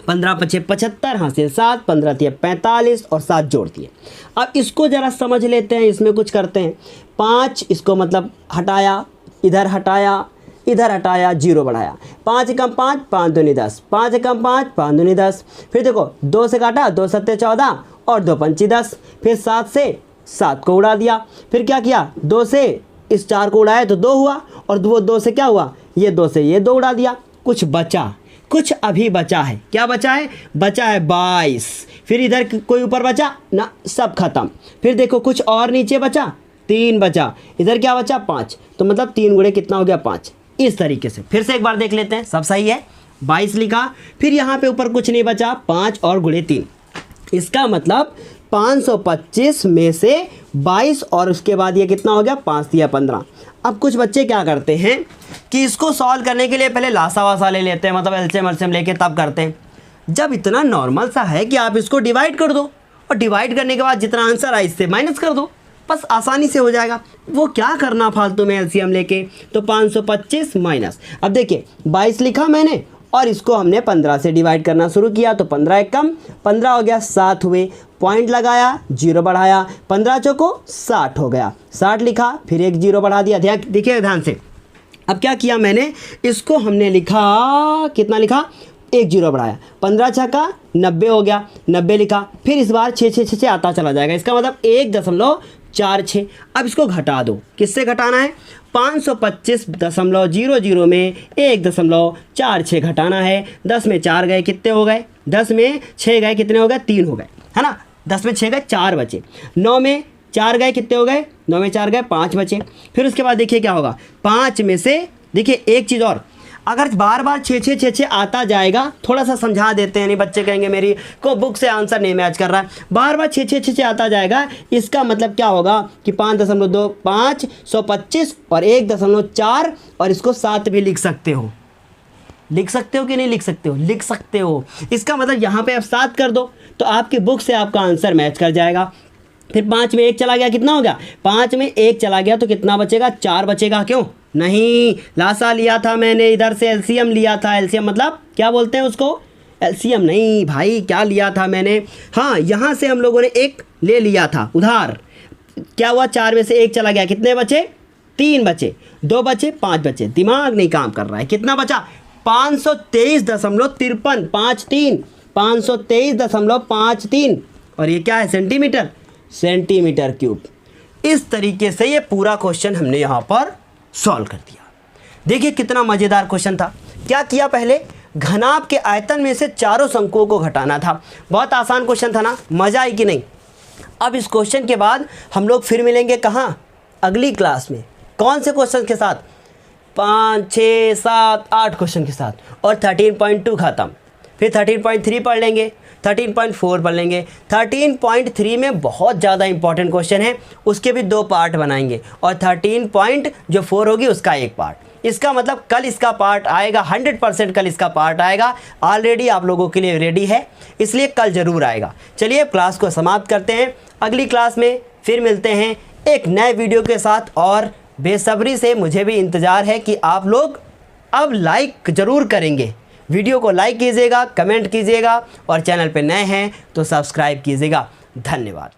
15 पचे 75 हासिल 7, 15 तिया 45 और 7 जोड़ दिए। अब इसको ज़रा समझ लेते हैं, इसमें कुछ करते हैं। 5 इसको मतलब हटाया, इधर हटाया, इधर हटाया, 0 बढ़ाया, 5 कम 5 5 दूनी 10, 5 कम 5 5 दूनी 10। फिर देखो 2 से काटा, 2 सत्ते 14 और 2 पंची 10। फिर 7 से 7 को उड़ा दिया। फिर क्या किया 2 से इस 4 को उड़ाया तो 2 हुआ और वो 2 से क्या हुआ, ये 2 से ये 2 उड़ा दिया। कुछ बचा, कुछ अभी बचा है। क्या बचा है, बचा है 22। फिर इधर कोई ऊपर बचा ना, सब खत्म। फिर देखो कुछ और नीचे बचा, 3 बचा, इधर क्या बचा 5। तो मतलब 3 गुणे कितना हो गया 5। इस तरीके से फिर से एक बार देख लेते हैं, सब सही है। 22 लिखा, फिर यहाँ पे ऊपर कुछ नहीं बचा, 5 और गुणे 3। इसका मतलब 525 में से 22 और उसके बाद ये कितना हो गया 5 या 15। अब कुछ बच्चे क्या करते हैं कि इसको सॉल्व करने के लिए पहले लासा वासा ले लेते हैं, मतलब एलसीएम एलसीएम लेके तब करते हैं। जब इतना नॉर्मल सा है कि आप इसको डिवाइड कर दो और डिवाइड करने के बाद जितना आंसर आए इससे माइनस कर दो, बस आसानी से हो जाएगा। वो क्या करना फालतू में एलसीएम लेके। तो 525 माइनस, अब देखिए 22 लिखा मैंने और इसको हमने 15 से डिवाइड करना शुरू किया तो 15 एक कम 15 हो गया, 7 हुए, पॉइंट लगाया, 0 बढ़ाया, 15 चौको 60 हो गया, 60 लिखा, फिर एक 0 बढ़ा दिया। देखिए ध्यान से, अब क्या किया मैंने, इसको हमने लिखा, कितना लिखा, एक 0 बढ़ाया, 15 छक्का 90 हो गया, 90 लिखा, फिर इस बार 6 6 6 आता चला जाएगा। इसका मतलब 1.46। अब इसको घटा दो, किससे घटाना है, 525.00 में 1.46 घटाना है। 10 में 4 गए, कितने हो गए, 10 में 6 गए, कितने हो गए 3 हो गए, है ना। 10 में 6 गए 4 बचे, 9 में 4 गए, कितने हो गए, 9 में 4 गए 5 बचे। फिर उसके बाद देखिए क्या होगा, 5 में से देखिए एक चीज़ और, अगर बार बार 6 6 6 6 आता जाएगा, थोड़ा सा समझा देते हैं, नहीं बच्चे कहेंगे मेरी को बुक से आंसर नहीं मैच कर रहा है, बार बार 6 6 6 6 आता जाएगा। इसका मतलब क्या होगा कि 5.2 525 और 1.4 और इसको 7 भी लिख सकते हो। लिख सकते हो कि नहीं लिख सकते हो, लिख सकते हो। इसका मतलब यहाँ पे आप 7 कर दो तो आपकी बुक से आपका आंसर मैच कर जाएगा। फिर 5 में 1 चला गया, कितना हो गया, 5 में 1 चला गया तो कितना बचेगा, 4 बचेगा। क्यों नहीं, लासा लिया था मैंने, इधर से एलसीएम लिया था। एलसीएम मतलब क्या बोलते हैं उसको, एलसीएम नहीं भाई, क्या लिया था मैंने, हाँ यहाँ से हम लोगों ने 1 ले लिया था उधार। क्या हुआ, 4 में से 1 चला गया, कितने बचे, 3 बचे, 2 बचे, 5 बचे। दिमाग नहीं काम कर रहा है, कितना बचा 523.53 523.53 और ये क्या है सेंटीमीटर, सेंटीमीटर क्यूब। इस तरीके से ये पूरा क्वेश्चन हमने यहाँ पर सॉल्व कर दिया। देखिए कितना मज़ेदार क्वेश्चन था। क्या किया, पहले घनाभ के आयतन में से चारों शंकुओं को घटाना था। बहुत आसान क्वेश्चन था ना, मज़ा आई कि नहीं। अब इस क्वेश्चन के बाद हम लोग फिर मिलेंगे कहाँ, अगली क्लास में। कौन से क्वेश्चन के साथ, 5 6 7 8 क्वेश्चन के साथ, और 13.2 खत्म। फिर 13.3 पढ़ लेंगे, 13.4 पढ़ लेंगे। 13.3 में बहुत ज़्यादा इंपॉर्टेंट क्वेश्चन है, उसके भी 2 पार्ट बनाएंगे, और 13.4 होगी उसका 1 पार्ट। इसका मतलब कल इसका पार्ट आएगा, 100% कल इसका पार्ट आएगा। ऑलरेडी आप लोगों के लिए रेडी है, इसलिए कल ज़रूर आएगा। चलिए क्लास को समाप्त करते हैं, अगली क्लास में फिर मिलते हैं एक नए वीडियो के साथ। और बेसब्री से मुझे भी इंतज़ार है कि आप लोग अब लाइक ज़रूर करेंगे, वीडियो को लाइक कीजिएगा, कमेंट कीजिएगा, और चैनल पे नए हैं तो सब्सक्राइब कीजिएगा। धन्यवाद।